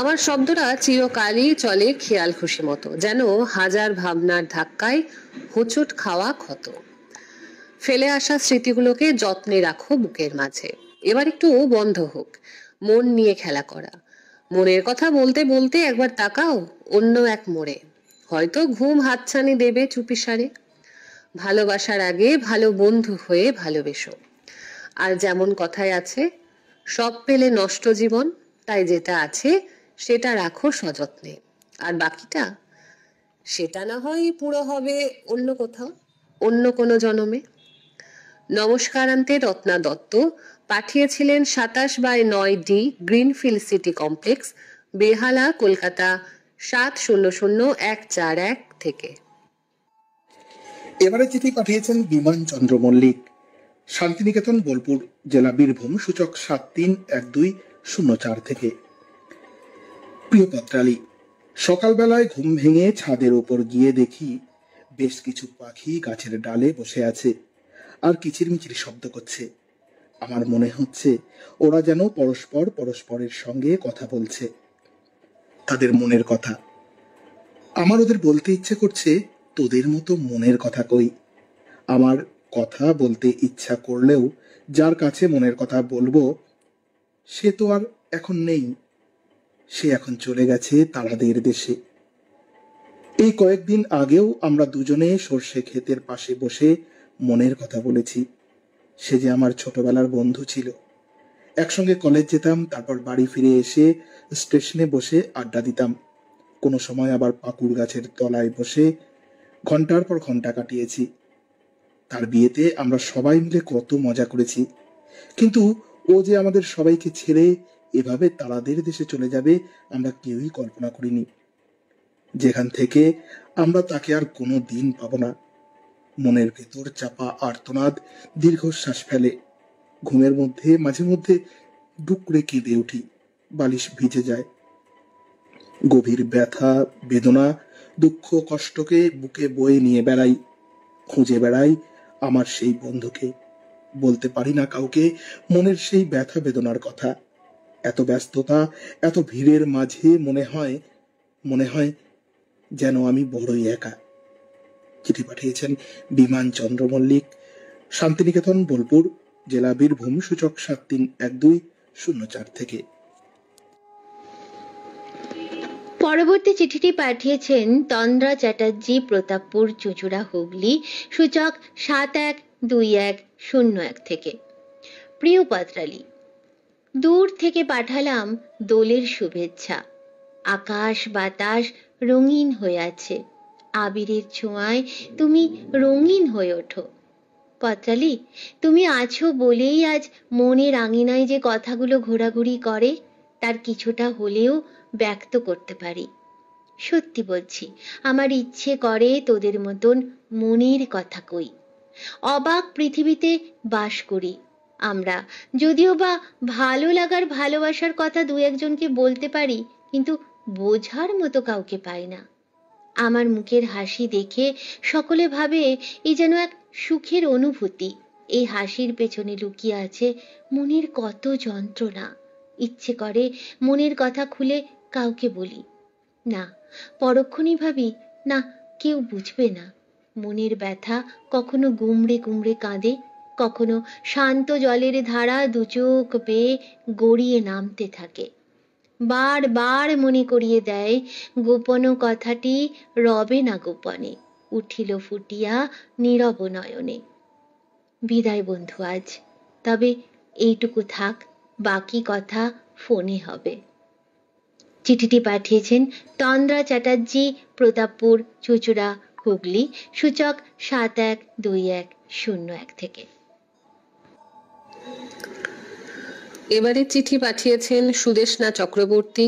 আমার শব্দটা চিরকালই চলে খেয়াল খুশি মতো, যেন হাজার ভাবনার ধাক্কায় হোঁচট খাওয়া ক্ষত। ফেলে আসা স্মৃতিগুলোকে যত্নে রাখো বুকের মাঝে। এবার একটু বন্ধ হোক মন নিয়ে খেলা করা। মনের কথা বলতে বলতে একবার তাকাও অন্য এক মোড়ে, হয়তো ঘুম হাতছানি দেবে চুপিসারে। ভালোবাসার আগে ভালো বন্ধু হয়ে ভালোবেসো। আর যেমন কথায় আছে, সব পেলে নষ্ট জীবন, তাই যেটা আছে সেটা রাখো সযত্নে, আর বাকিটা সেটা না হয় পুরো হবে অন্য কোথাও, অন্য কোনো জনমে। নমস্কারান্তে রত্না দত্ত পাঠিয়েছিলেন 27/9D Greenfield City Complex, Behala, Kolkata 700141 থেকে। এবারে চিঠি পাঠিয়েছেন বিমান চন্দ্র মল্লিক, শান্তিনিকেতন, বোলপুর, জেলা বীরভূম, সূচক 731204 থেকে। প্রিয় পত্রালী, সকালবেলায় ঘুম ভেঙে ছাদের ওপর গিয়ে দেখি বেশ কিছু পাখি গাছের ডালে বসে আছে আর কিচিরমিচির শব্দ করছে। আমার মনে হচ্ছে ওরা যেন পরস্পর পরস্পরের সঙ্গে কথা বলছে, তাদের মনের কথা। আমার ওদের বলতে ইচ্ছে করছে, তোদের মতো মনের কথা কই। আমার কথা বলতে ইচ্ছা করলেও যার কাছে মনের কথা বলবো সে তো আর এখন নেই, সে এখন চলে গেছে তারাদের দেশে। এই কয়েকদিন আগেও আমরা দুজনে সর্ষে ক্ষেতের পাশে বসে মনের কথা বলেছি। সে যে আমার ছোটবেলার বন্ধু ছিল। একসঙ্গে কলেজ যেতাম, তারপর বাড়ি ফিরে এসে স্টেশনে বসে আড্ডা দিতাম। কোনো সময় আবার পাকুড় গাছের তলায় বসে ঘন্টার পর ঘন্টা কাটিয়েছি। তার বিয়েতে আমরা সবাই মিলে কত মজা করেছি, কিন্তু ও যে আমাদের সবাইকে ছেড়ে এভাবে তারাদের দেশে চলে যাবে আমরা কেউই কল্পনা করিনি। যেখান থেকে আমরা তাকে আর কোনো দিন পাবো না। মনের ভেতর চাপা আর্তনাদ দীর্ঘশ্বাস ফেলে। ঘুমের মধ্যে মাঝে মধ্যে ডুকরে কেঁদে উঠি, বালিশ ভিজে যায়। গভীর ব্যথা, বেদনা, দুঃখ, কষ্টকে বুকে বয়ে নিয়ে বেড়াই, খুঁজে বেড়াই আমার সেই বন্ধুকে। বলতে পারি না কাউকে মনের সেই ব্যথা বেদনার কথা। এত ব্যস্ততা, এত ভিড়ের মাঝে মনে হয় যেন আমি বড়ই একা। চিঠি পাঠিয়েছেন বিমান চন্দ্র মল্লিক, শান্তিনিকেতন, বোলপুর, জেলা বীরভূম, সূচক 731204 থেকে। পরবর্তী চিঠিটি পাঠিয়েছেন তন্দ্রা চ্যাটার্জি, প্রতাপপুর, চুঁচুড়া, হুগলি, সূচক 712101 থেকে। প্রিয় পাত্রালী, দূর থেকে পাঠালাম দোলের শুভেচ্ছা। আকাশ বাতাস রঙিন হয়ে আছে, আবিরের ছোঁয়ায় তুমি রঙিন হয়ে ওঠো। পত্রালী, তুমি আছো বলেই আজ মনের আঙিনায় যে কথাগুলো ঘোরাঘুরি করে তার কিছুটা হলেও ব্যক্ত করতে পারি। সত্যি বলছি, আমার ইচ্ছে করে তোদের মতন মনের কথা কই। অবাক পৃথিবীতে বাস করি আমরা, যদিও বা ভালো লাগার ভালোবাসার কথা দু একজনকে বলতে পারি, কিন্তু বোঝার মতো কাউকে পাই না। আমার মুখের হাসি দেখে সকলে ভাবে এই যেন এক সুখের অনুভূতি। এই হাসির পেছনে লুকিয়ে আছে মনের কত যন্ত্রণা। ইচ্ছে করে মনের কথা খুলে কাউকে বলি, না, পরক্ষণই ভাবি না, কেউ বুঝবে না। মনের ব্যথা কখনো গুমড়ে গুমড়ে কাঁদে, কখনো শান্ত জলের ধারা দুচোখ বেয়ে গড়িয়ে নামতে থাকে। বারবার মনে করিয়ে দেয় গোপন কথাটি রবে না গোপনে, উঠিল ফুটিয়া নীরব নয়নে। বিদায় বন্ধু আজ, তবে এইটুকু থাক, বাকি কথা ফোনে হবে। চিঠিটি পাঠিয়েছেন তন্দ্রা চ্যাটার্জি, প্রতাপপুর, চুঁচুড়া, হুগলি, সূচক 712101 থেকে। এবারে চিঠি পাঠিয়েছেন সুদেশনা চক্রবর্তী,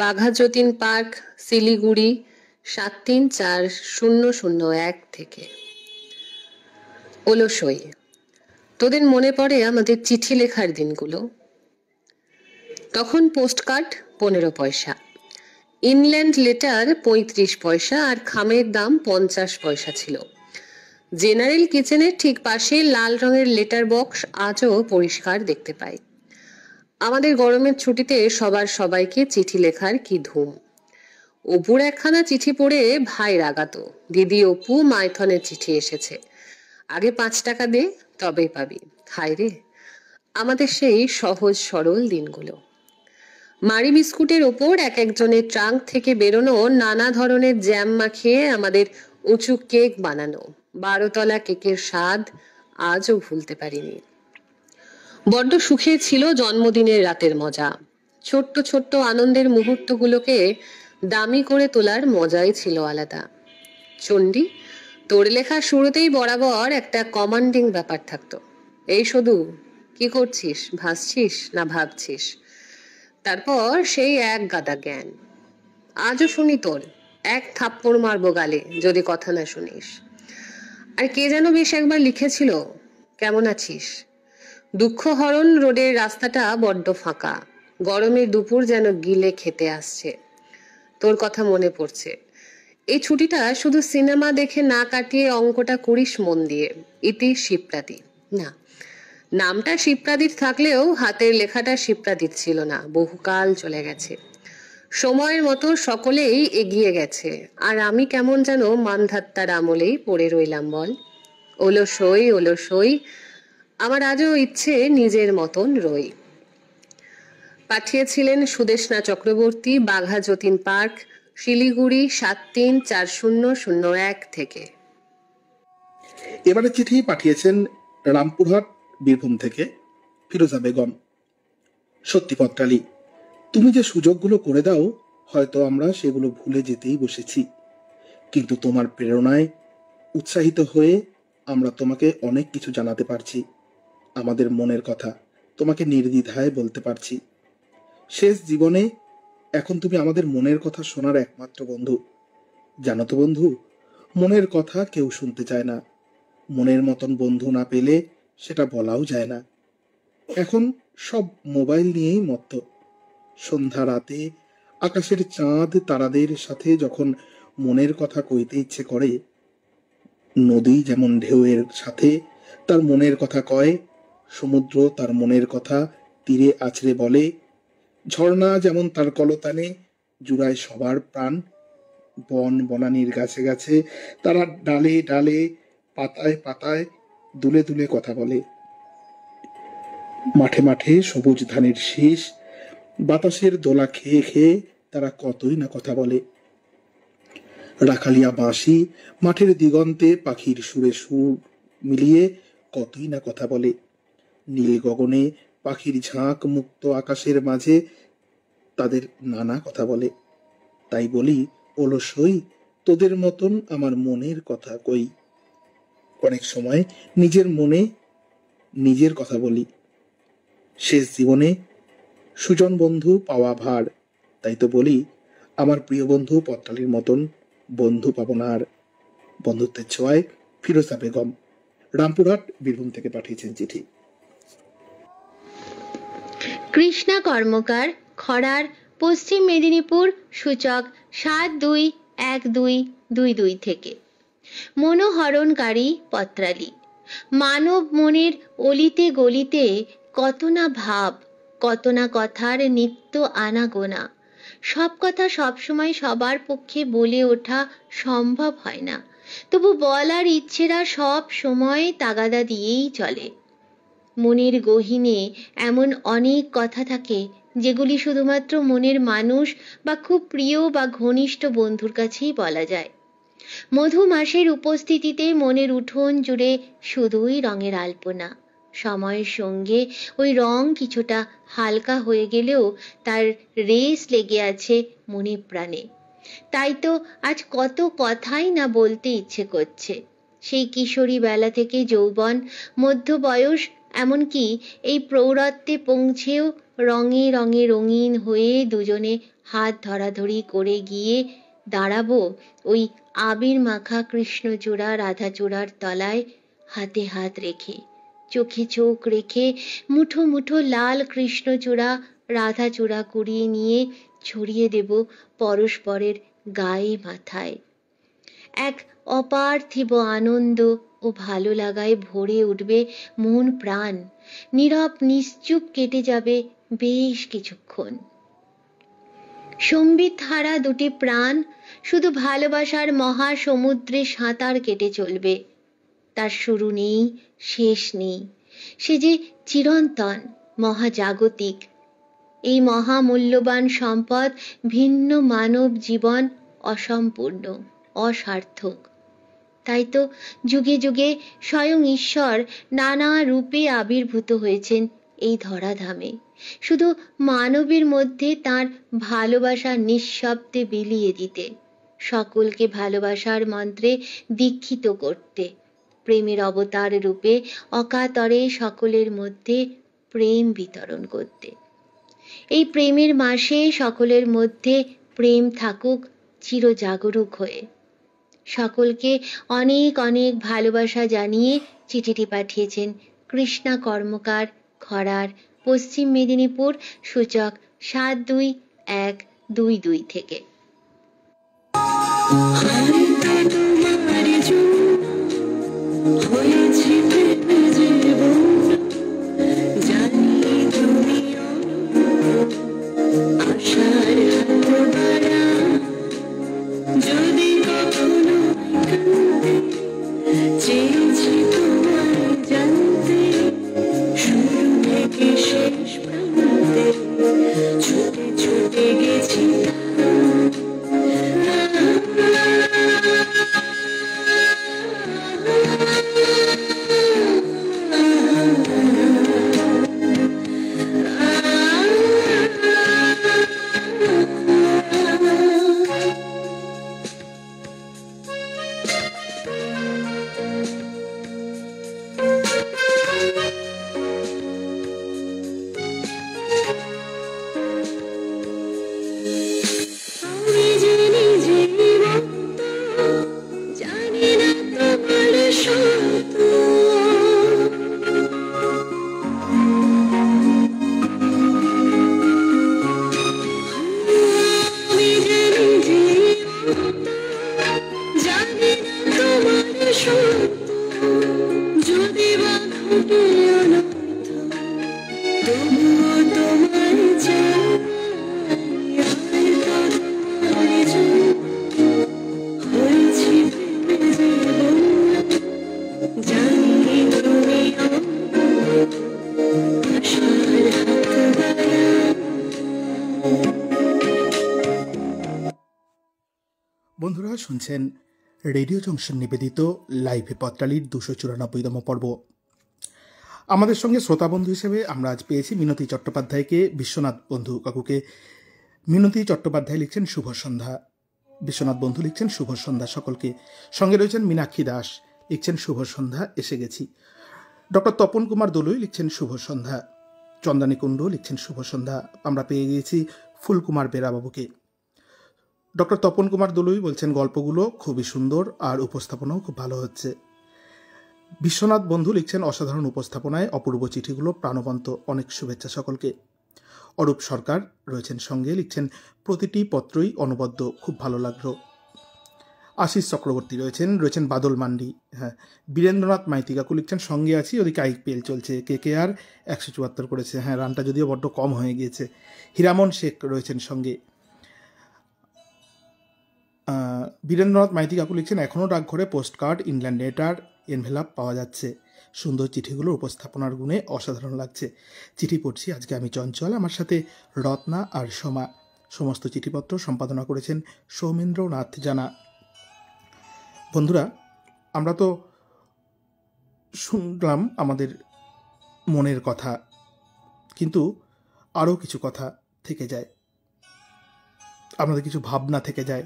বাঘা যতীন পার্ক, শিলিগুড়ি 734001 থেকে। ওলসই, তোদের মনে পড়ে আমাদের চিঠি লেখার দিনগুলো? তখন পোস্টকার্ড 15 পয়সা, ইনল্যান্ড লেটার 35 পয়সা আর খামের দাম 50 পয়সা ছিল। জেনারেল কিচেনের ঠিক পাশে লাল রঙের লেটার বক্স আজও পরিষ্কার দেখতে পাই। আমাদের গরমের ছুটিতে সবার সবাইকে চিঠি লেখার কি ধুম। অপুর একখানা চিঠি পড়ে ভাই রাগাতো, দিদি অপু মাইথনের চিঠি এসেছে, আগে 5 টাকা দে তবেই পাবি। হায় রে, আমাদের সেই সহজ সরল দিনগুলো। মারি বিস্কুটের ওপর এক একজনের ট্রাঙ্ক থেকে বেরোনো নানা ধরনের জ্যাম মাখিয়ে আমাদের উঁচু কেক বানানো 12তলা কেকের স্বাদ আজও ভুলতে পারিনি। বড্ড সুখে ছিল জন্মদিনের রাতের মজা। ছোট্ট ছোট্ট আনন্দের মুহূর্তগুলোকে দামি করে তোলার মজাই ছিল আলাদা। চণ্ডী, তোর লেখা শুরুতেই বরাবর একটা কমান্ডিং ব্যাপার থাকতো। এই শুধু কি করছিস, ভাসছিস না ভাবছিস? তারপর সেই এক গাদা জ্ঞান। আজও শুনি তোর, এক থাপ্পড় মারবো গালে যদি কথা না শুনিস। আর কে যেন বেশ একবার লিখেছিল, কেমন আছিস? দুঃখহরণ রোডের রাস্তাটা বড্ড ফাঁকা, গরমের দুপুর যেন গিলে খেতে আসছে। তোর কথা মনে পড়ছে। এই ছুটিটা শুধু সিনেমা দেখে না কাটিয়ে অঙ্কটা করিস মন দিয়ে। ইতি শিবপ্রাদী। না, নামটা শিবপ্রাদীর থাকলেও হাতের লেখাটা শিবপ্রাদীর ছিল না, বহুকাল চলে গেছে। সময়ের মতো সকলেই এগিয়ে গেছে, আর আমি কেমন যেন মানধাত্তার আমলেই পড়ে রইলাম বল। ওলসই ওলসই, আমার আজও ইচ্ছে নিজের মতন রই। পাঠিয়েছিলেন সুদেষ্ণা চক্রবর্তী, বাঘা যতীন পার্ক, শিলিগুড়ি 734001 থেকে। এবারে চিঠি পাঠিয়েছেন রামপুরহাট বীরভূম থেকে ফিরোজা বেগম। সত্যি পত্রালি, তুমি যে সুযোগগুলো করে দাও হয়তো আমরা সেগুলো ভুলে যেতেই বসেছি, কিন্তু তোমার প্রেরণায় উৎসাহিত হয়ে আমরা তোমাকে অনেক কিছু জানাতে পারছি। আমাদের মনের কথা তোমাকে নির্দ্বিধায় বলতে পারছি। শেষ জীবনে এখন তুমি আমাদের মনের কথা শোনার একমাত্র বন্ধু। জানো তো বন্ধু, মনের কথা কেউ শুনতে চায় না। মনের মতন বন্ধু না পেলে সেটা বলাও যায় না। এখন সব মোবাইল নিয়েই মত্ত। সন্ধ্যা রাতে আকাশের চাঁদ তারাদের সাথে যখন মনের কথা কইতে ইচ্ছে করে, নদী যেমন ঢেউয়ের সাথে তার মনের কথা কয়, সমুদ্র তার মনের কথা তীরে আছড়ে বলে, ঝর্ণা যেমন তার কলতানে জুড়ায় সবার প্রাণ, বন বনানীর গাছে গাছে তারা ডালে ডালে পাতায় পাতায় দুলে দুলে কথা বলে। মাঠে মাঠে সবুজ ধানের শীষ বাতাসের দোলা খেয়ে খেয়ে তারা কতই না কথা বলে। রাখালিয়া বাঁশি মাঠের দিগন্তে পাখির সুরে সুর মিলিয়ে কতই না কথা বলে। নীল গগনে পাখির ঝাঁক মুক্ত আকাশের মাঝে তাদের নানা কথা বলে। তাই বলি, অলসই তোদের মতন আমার মনের কথা কই। অনেক সময় নিজের মনে নিজের কথা বলি। শেষ জীবনে সুজন বন্ধু পাওয়া ভার, তাই তো বলি আমার প্রিয় বন্ধু পত্রালির মতন বন্ধু পাবো না আর। বন্ধুত্বের ছোঁয়ায় ফিরোজা বেগম, রামপুরহাট বীরভূম থেকে পাঠিয়েছেন চিঠি। কৃষ্ণা কর্মকার, খড়ার, পশ্চিম মেদিনীপুর, সূচক 721222 থেকে। মনোহরণকারী পত্রালি। মানব মনের অলিতে গলিতে কত না ভাব, কত না কথার নিত্য আনাগোনা। সব কথা সবসময় সবার পক্ষে বলে ওঠা সম্ভব হয় না, তবু বলার ইচ্ছেরা সব সময় তাগাদা দিয়েই চলে। মনের গহীনে এমন অনেক কথা থাকে যেগুলি শুধুমাত্র মনের মানুষ বা খুব প্রিয় বা ঘনিষ্ঠ বন্ধুর কাছেই বলা যায়। মধু মাসের উপস্থিতিতে মনের উঠোন জুড়ে শুধুই রঙের আলপনা। সময়ের সঙ্গে ওই রং কিছুটা হালকা হয়ে গেলেও তার রেশ লেগে আছে মনে প্রাণে। তাই তো আজ কত কথাই না বলতে ইচ্ছে করছে। সেই কিশোরী বেলা থেকে যৌবন, মধ্যবয়স, এমনকি এই প্রৌঢ়ত্বে পৌঁছেও রঙে রঙে রঙিন হয়ে দুজনে হাত ধরাধরি করে গিয়ে দাঁড়াবো ওই আবির মাখা কৃষ্ণচূড়া রাধাচূড়ার তলায়, হাতে হাত রেখে, চোখে চোখ রেখে মুঠো মুঠো লাল কৃষ্ণচূড়া রাধাচূড়া কুড়িয়ে নিয়ে ছড়িয়ে দেব পরস্পরের গায়ে মাথায়। এক অপার্থিব আনন্দ ও ভালো লাগায় ভরে উঠবে মন প্রাণ। নীরব নিশ্চুপ কেটে যাবে বেশ কিছুক্ষণ। সম্বিত হারা দুটি প্রাণ শুধু ভালোবাসার মহাসমুদ্রে সাঁতার কেটে চলবে। তার শুরু নেই, শেষ নেই। সে যে চিরন্তন, মহাজাগতিক। এই মহামূল্যবান সম্পদ ভিন্ন মানব জীবন অসম্পূর্ণ, অসার্থক। তাই তো যুগে যুগে স্বয়ং ঈশ্বর নানা রূপে আবির্ভূত হয়েছেন এই ধরাধামে, শুধু মানবের মধ্যে তার ভালোবাসা নিঃশব্দে বিলিয়ে দিতে, সকলকে ভালোবাসার মন্ত্রে দীক্ষিত করতে, প্রেমের অবতার রূপে অকাতরে সকলের মধ্যে প্রেম বিতরণ করতে। এই প্রেমের মাসে সকলের মধ্যে প্রেম থাকুক চিরজাগরুক হয়ে। সকলকে অনেক অনেক ভালোবাসা জানিয়ে চিঠিটি পাঠিয়েছেন কৃষ্ণা কর্মকার, খরার, পশ্চিম মেদিনীপুর, সূচক 72-122 থেকে। তোমার জন্য হয়েছি প্রেমে জীবন, জানি তুমিও আশার হাত বাড়া, যদি কখনো কাঁদতে চেয়েছি তোমায় জানতে, শুরু থেকে শেষ প্রান্তে ছুটে ছুটে গেছি। আমি যে নিজে মত্ত, জানি না তোমার সত্য, আমি যে নিজে মত্ত, জানি না তোমার সত্য, যদি বা ঘটে অনর্থ, তবুও তোমায় চাই। হয়েছি প্রেমে জীবন, জানি তুমিও আশার হাত বাড়া। বন্ধুরা শুনছেন রেডিও জংশন নিবেদিত লাইভে পত্রালির 294তম পর্ব। আমাদের সঙ্গে শ্রোতা বন্ধু হিসেবে আমরা আজ পেয়েছি মিনতি চট্টোপাধ্যায়কে। বিশ্বনাথ বন্ধু কাকুকে মিনতি চট্টোপাধ্যায় লিখছেন শুভ সন্ধ্যা, বিশ্বনাথ বন্ধু লিখছেন শুভ সন্ধ্যা সকলকে। সঙ্গে রয়েছেন মীনাক্ষী দাস, লিখছেন শুভ সন্ধ্যা, এসে গেছি। ডক্টর তপন কুমার দলুই লিখছেন শুভ সন্ধ্যা। চন্দানী কুণ্ডু লিখছেন শুভ সন্ধ্যা। আমরা পেয়ে গিয়েছি ফুলকুমার বেরাবাবুকে। ডক্টর তপন কুমার দলুই বলছেন গল্পগুলো খুবই সুন্দর আর উপস্থাপনাও খুব ভালো হচ্ছে। বিশ্বনাথ বন্ধু লিখছেন অসাধারণ উপস্থাপনায় অপূর্ব চিঠিগুলো প্রাণবন্ত, অনেক শুভেচ্ছা সকলকে। অরূপ সরকার রয়েছেন সঙ্গে, লিখছেন প্রতিটি পত্রই অনবদ্য, খুব ভালো লাগলো। আশিস চক্রবর্তী রয়েছেন বাদল মান্ডি। হ্যাঁ, বীরেন্দ্রনাথ মাইতি কাকু লিখছেন সঙ্গে আছি, ওদিকে আইপিএল চলছে, KKR 174 করেছে। হ্যাঁ, রানটা যদিও বড্ড কম হয়ে গিয়েছে। হীরামন শেখ রয়েছেন সঙ্গে। বীরেন্দ্রনাথ মাইতি কাকু লিখছেন এখনও ডাকঘরে post card, inland letter, envelope পাওয়া যাচ্ছে। সুন্দর চিঠিগুলোর উপস্থাপনার গুণে অসাধারণ লাগছে। চিঠি পড়ছি আজকে আমি চঞ্চল, আমার সাথে রত্না আর সোমা। সমস্ত চিঠিপত্র সম্পাদনা করেছেন সৌমেন্দ্রনাথ জানা। বন্ধুরা, আমরা তো শুনলাম আমাদের মনের কথা, কিন্তু আরও কিছু কথা থেকে যায়, আমাদের কিছু ভাবনা থেকে যায়,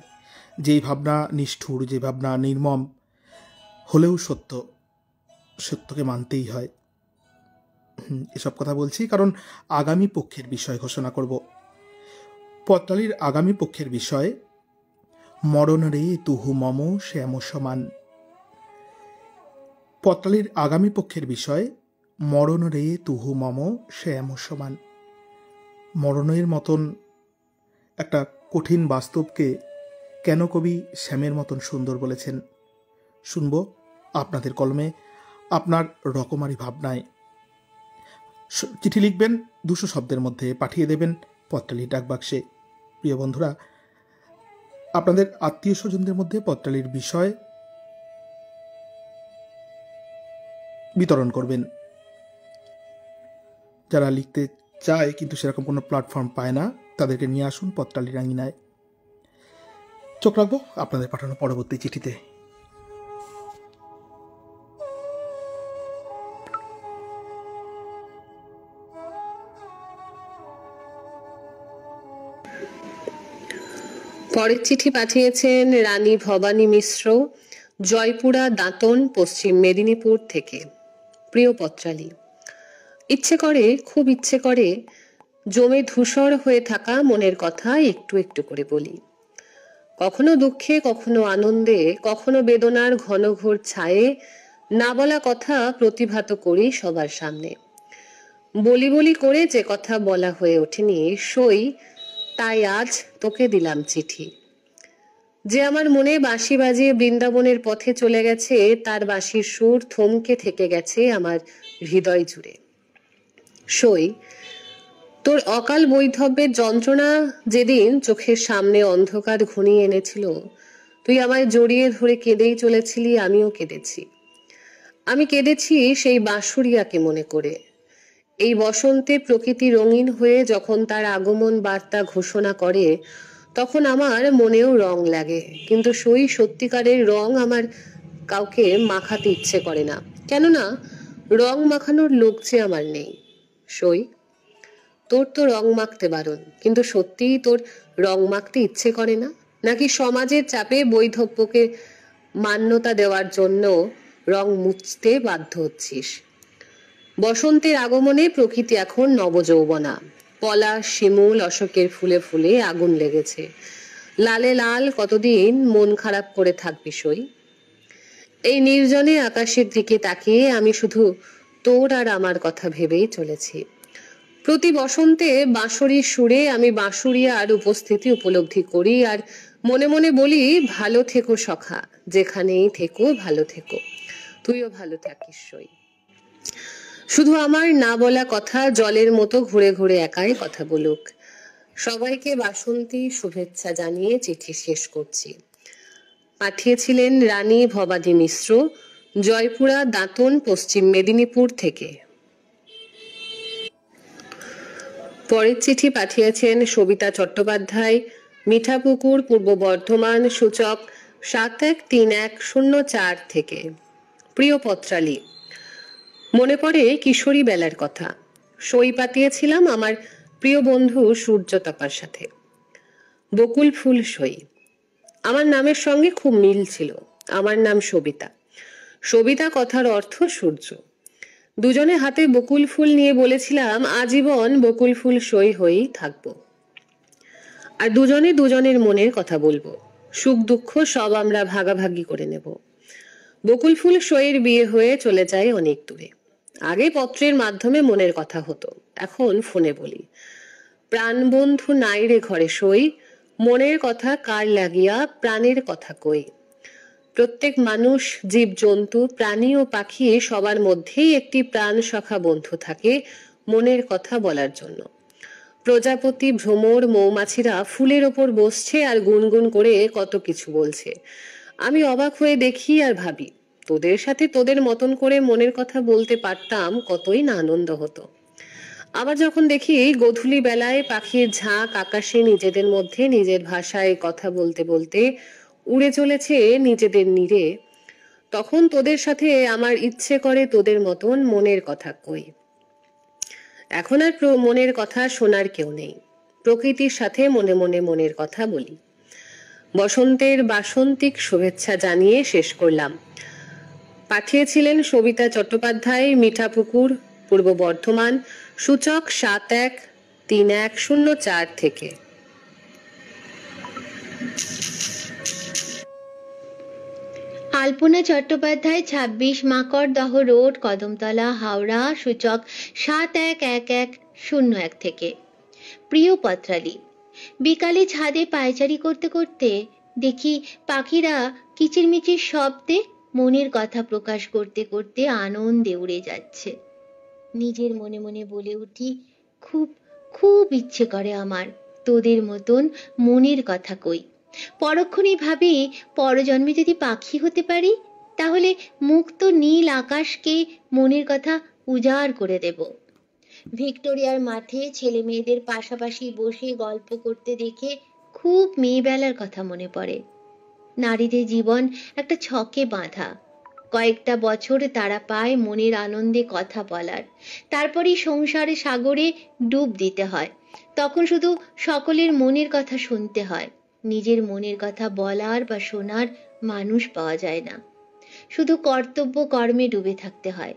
যেই ভাবনা নিষ্ঠুর, যে ভাবনা নির্মম হলেও সত্যকে মানতেই হয়। এসব কথা বলছি কারণ আগামী পক্ষের বিষয় ঘোষণা করব। পত্রালির আগামী পক্ষের বিষয় মরণ রে তুহু মম শ্যাম সমান। পত্রালির আগামী পক্ষের বিষয় মরণ রে তুহু মম শ্যাম সমান। মরণের মতন একটা কঠিন বাস্তবকে কেন কবি শ্যামের মতন সুন্দর বলেছেন, শুনব আপনাদের কলমে, আপনার রকমারি ভাবনায়। চিঠি লিখবেন 200 শব্দের মধ্যে, পাঠিয়ে দেবেন পত্রালির ডাকবাক্সে। প্রিয় বন্ধুরা, আপনাদের আত্মীয় স্বজনদের মধ্যে পত্রালির বিষয় বিতরণ করবেন। যারা লিখতে চায় কিন্তু সেরকম কোনো প্ল্যাটফর্ম পায় না, তাদেরকে নিয়ে আসুন পত্রালীর আঙিনায়। চোখ রাখবো আপনাদের পাঠানো পরবর্তী চিঠিতে। পরের চিঠি পাঠিয়েছেন রানী ভবানী মিশ্র, জয়পুরা, দাঁতন, পশ্চিম মেদিনীপুর থেকে। প্রিয় পত্রালী, ইচ্ছে করে, খুব ইচ্ছে করে জমে ধূসর হয়ে থাকা মনের কথা একটু একটু করে বলি। কখনো দুঃখে, কখনো আনন্দে, কখনো বেদনার ঘন ঘোর ছায়ে না বলা কথা প্রতিভাত করি সবার সামনে। বলি বলি করে যে কথা বলা হয়ে ওঠেনি সই, তাই আজ তোকে দিলাম চিঠি। যে আমার মনে বাঁশি বাজিয়ে বৃন্দাবনের পথে চলে গেছে, তার বাঁশির সুর থমকে থেকে গেছে আমার হৃদয় জুড়ে। সই, তোর অকাল বৈধব্যের যন্ত্রণা যেদিন চোখের সামনে অন্ধকার ঘনিয়ে এনেছিল, তুই আমায় জড়িয়ে ধরে কেঁদেই চলেছিলি, আমিও কেঁদেছি। আমি কেঁদেছি সেই বাঁশুরিয়াকে মনে করে। এই বসন্তে প্রকৃতি রঙিন হয়ে যখন তার আগমন বার্তা ঘোষণা করে, তখন আমার মনেও রং লাগে, কিন্তু সই সত্যিকারের রং আমার কাউকে মাখাতে ইচ্ছে করে না, কেননা রং মাখানোর লোক যে আমার নেই। সই, তোর তো রং মাখতে বারণ, কিন্তু সত্যিই তোর রং মাখতে ইচ্ছে করে না, নাকি সমাজের চাপে বৈধব্যকে মান্যতা দেওয়ার জন্য রং মুছতে বাধ্য হচ্ছিস? বসন্তের আগমনে প্রকৃতি এখন নবযৌবনা। পলাশ, শিমুল, অশোকের ফুলে ফুলে আগুন লেগেছে। লালে লাল কতদিন মন খারাপ করে থাকবি সই? এই নির্জনে আকাশের দিকে তাকিয়ে আমি শুধু তোর আর আমার কথা ভেবেই চলেছি। প্রতি বসন্তে বাঁশরির সুরে আমি বাঁশুরিয়ার উপস্থিতি উপলব্ধি করি আর মনে মনে বলি, ভালো থেকো সখা, যেখানেই থেকো ভালো থেকো, তুইও ভালো থাকিস সই। শুধু আমার না বলা কথা জলের মতো ঘুরে ঘুরে একাই কথা বলুক। সবাইকে বাসন্তী শুভেচ্ছা জানিয়ে চিঠি শেষ করছি। পাঠিয়েছিলেন রানী ভবানী মিশ্র, জয়পুরা, দাঁতন, পশ্চিম মেদিনীপুর থেকে। পরের চিঠি পাঠিয়েছেন সবিতা চট্টোপাধ্যায়, মিঠাপুকুর, পূর্ব বর্ধমান, সূচক 713104 থেকে। প্রিয় পত্রালী, মনে পড়ে কিশোরী বেলার কথা। সই পাঠিয়েছিলাম আমার প্রিয় বন্ধু সূর্যতাপার সাথে। বকুল ফুল সই। আমার নামের সঙ্গে খুব মিল ছিল। আমার নাম সবিতা। সবিতা কথার অর্থ সূর্য। দুজনে হাতে বকুল ফুল নিয়ে বলেছিলাম আজীবন বকুল ফুল সই হয়েই থাকবো, আর দুজনে দুজনের মনের কথা বলবো, সুখ দুঃখ সব আমরা ভাগাভাগি করে নেব। বকুল ফুল সইয়ের বিয়ে হয়ে চলে যায় অনেক দূরে। আগে পত্রের মাধ্যমে মনের কথা হতো, এখন ফোনে বলি। প্রাণ বন্ধু নাই রে ঘরে সই, মনের কথা কার লাগিয়া প্রাণের কথা কই। প্রত্যেক মানুষ, জীব জন্তু, প্রাণী ও পাখি সবার মধ্যেই একটি প্রাণ সখা বন্ধু থাকে মনের কথা বলার জন্য। প্রজাপতি, ভ্রমর, মৌমাছিরা ফুলের ওপর বসছে আর গুনগুন করে কত কিছু বলছে। আমি অবাক হয়ে দেখি আর ভাবি, তোদের সাথে তোদের মতন করে মনের কথা বলতে পারতাম, কতই না আনন্দ হতো। আবার যখন দেখি গোধূলি বেলায় পাখির ঝাঁক আকাশে নিজেদের মধ্যে নিজের ভাষায় কথা বলতে বলতে উড়ে চলেছে নিজেদের নীড়ে, তখন তোদের সাথে আমার ইচ্ছে করে তোদের মতন মনের কথা কই। এখন আর মনের কথা শোনার কেউ নেই। প্রকৃতির সাথে মনে মনে মনের কথা বলি। বসন্তের বাসন্তিক শুভেচ্ছা জানিয়ে শেষ করলাম। পাঠিয়েছিলেন সবিতা চট্টোপাধ্যায়, মিঠাপুকুর, পূর্ব বর্ধমান, সূচক 713104 থেকে। আলপনা চট্টোপাধ্যায়, 26 মাকড়দহ রোড, কদমতলা, হাওড়া, সূচক 711101 থেকে। প্রিয় পত্রালী, বিকালে ছাদে পায়চারি করতে করতে দেখি পাখিরা কিচিরমিচির শব্দে মনের কথা প্রকাশ করতে করতে আনন্দে উড়ে যাচ্ছে। নিজের মনে মনে বলে উঠি, খুব খুব ইচ্ছে করে আমার তোদের মতন মনের কথা কই। পরক্ষণেই ভাবি, পরজন্মে যদি পাখি হতে পারি, তাহলে মুক্ত নীল আকাশকে মনের কথা উজাড় করে দেব। ভিক্টোরিয়ার মাঠে ছেলে মেয়েদের পাশাপাশি বসে গল্প করতে দেখে খুব মেয়েবেলার কথা মনে পড়ে। নারীদের জীবন একটা ছকে বাঁধা। কয়েকটা বছর তারা পায় মনের আনন্দে কথা বলার, তারপরই সংসারে সাগরে ডুব দিতে হয়। তখন শুধু সকলের মনের কথা শুনতে হয়, নিজের মনের কথা বলার বা শোনার মানুষ পাওয়া যায় না। শুধু কর্তব্য কর্মে ডুবে থাকতে হয়।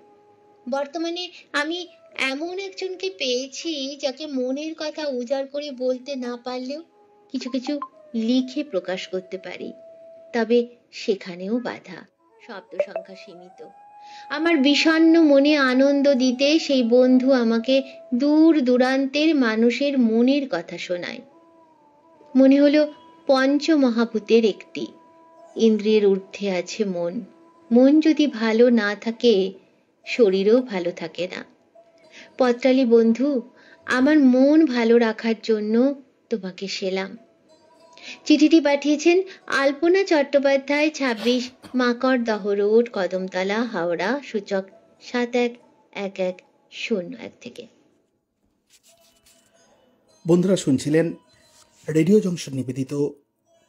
বর্তমানে আমি এমন একজনকে পেয়েছি যাকে মনের কথা উজাড় করে বলতে না পারলেও কিছু কিছু লিখে প্রকাশ করতে পারি। তবে সেখানেও বাধা, শব্দ সংখ্যা সীমিত। আমার বিষণ্ণ মনে আনন্দ দিতে সেই বন্ধু আমাকে দূর দূরান্তের মানুষের মনের কথা শোনায়। মনে হলো পঞ্চমহাভূতের একটি। ইন্দ্রিয়ের ঊর্ধ্বে আছে মন। মন যদি ভালো না থাকে, শরীরও ভালো থাকে না। পত্রালী বন্ধু, আমার মন ভালো রাখার জন্য তোমাকে সেলাম। চিঠিটি পাঠিয়েছেন আলপনা চট্টোপাধ্যায়, 26 মাকড়দহ রোড, কদমতলা, হাওড়া, সূচক 711101 থেকে। বন্ধুরা শুনছিলেন রেডিও জংশন নিবেদিত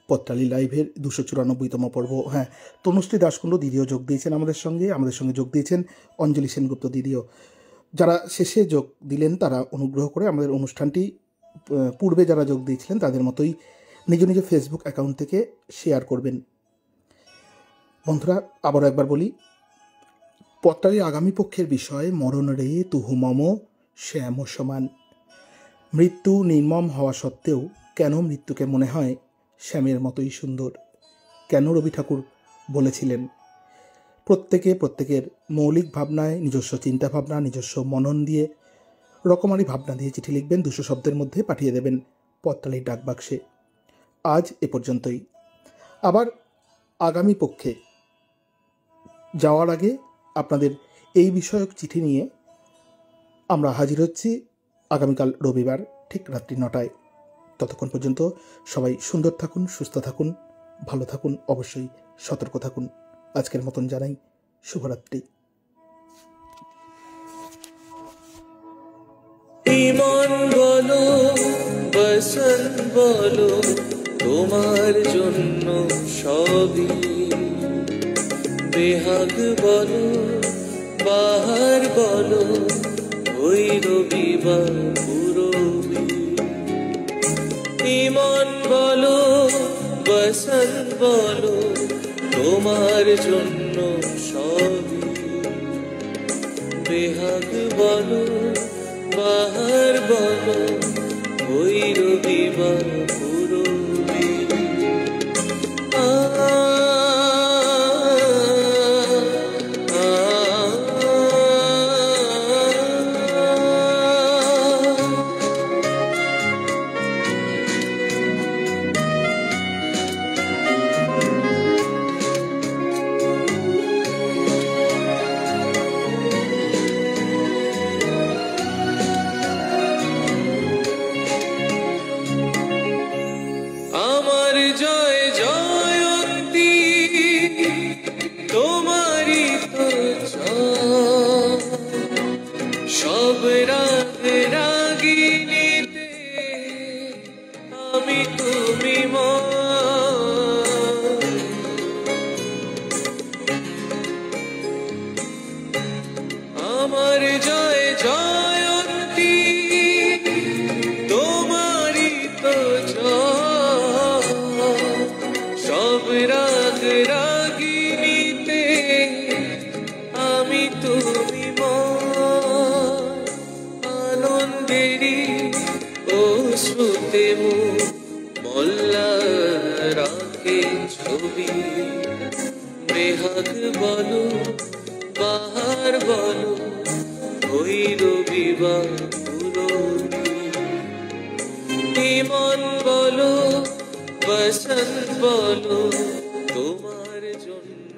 পত্রালী লাইভের 294তম পর্ব। হ্যাঁ, তনুশ্রী দাশকুণ্ড দিদিও যোগ দিয়েছেন আমাদের সঙ্গে যোগ দিয়েছেন অঞ্জলি সেনগুপ্ত দিদিও। যারা শেষে যোগ দিলেন তারা অনুগ্রহ করে আমাদের অনুষ্ঠানটি পূর্বে যারা যোগ দিয়েছিলেন তাদের মতোই নিজ নিজ ফেসবুক অ্যাকাউন্ট থেকে শেয়ার করবেন। বন্ধুরা আবারও একবার বলি, পত্রালীর আগামী পক্ষের বিষয় মরণ রে তুহু মম শ্যাম সমান। মৃত্যু নির্মম হওয়া সত্ত্বেও কেন মৃত্যুকে মনে হয় শ্যামের মতোই সুন্দর? কেন রবি ঠাকুর বলেছিলেন প্রত্যেকের মৌলিক ভাবনায় নিজস্ব চিন্তাভাবনা, নিজস্ব মনন দিয়ে, রকমারি ভাবনা দিয়ে চিঠি লিখবেন, 200 শব্দের মধ্যে পাঠিয়ে দেবেন পত্রালীর ডাকবাক্সে। আজ এ পর্যন্তই। আবার আগামী পক্ষে যাওয়ার আগে আপনাদের এই বিষয়ক চিঠি নিয়ে আমরা হাজির হচ্ছি আগামীকাল রবিবার ঠিক রাত্রি 9টায়। ততক্ষণ পর্যন্ত সবাই সুন্দর থাকুন, সুস্থ থাকুন, ভালো থাকুন, অবশ্যই সতর্ক থাকুন। আজকের মতন জানাই শুভরাত্রি। ইমন বলো, বসন্ত বলো, তোমার জন্য সবই। বেহাগ বলো, বাহার বলো, ওই রবিবার পুরবি। ইমন বলো, বসন্ত বলো, তোমার জন্য সবই। বেহাগ বলো, বাহার বলো, ওই রবিবার পুরবি। আমার জয় জয়ন্তী তোমারই তো জয়। সব রাগ রাগিনীতে আমি তুমি আমার জয় জয়ন্তী তোমারই তো জয়। সব রাগ রাগিনীতে আমি তুমি আনন্দেরই অশ্রুতে মল্লা রাখে ছবি। বেহাগ বলো, বাহার বলো, ওই রবিবার পুরবি। ইমন বলো, বসন্ত বলো, তোমার জন্য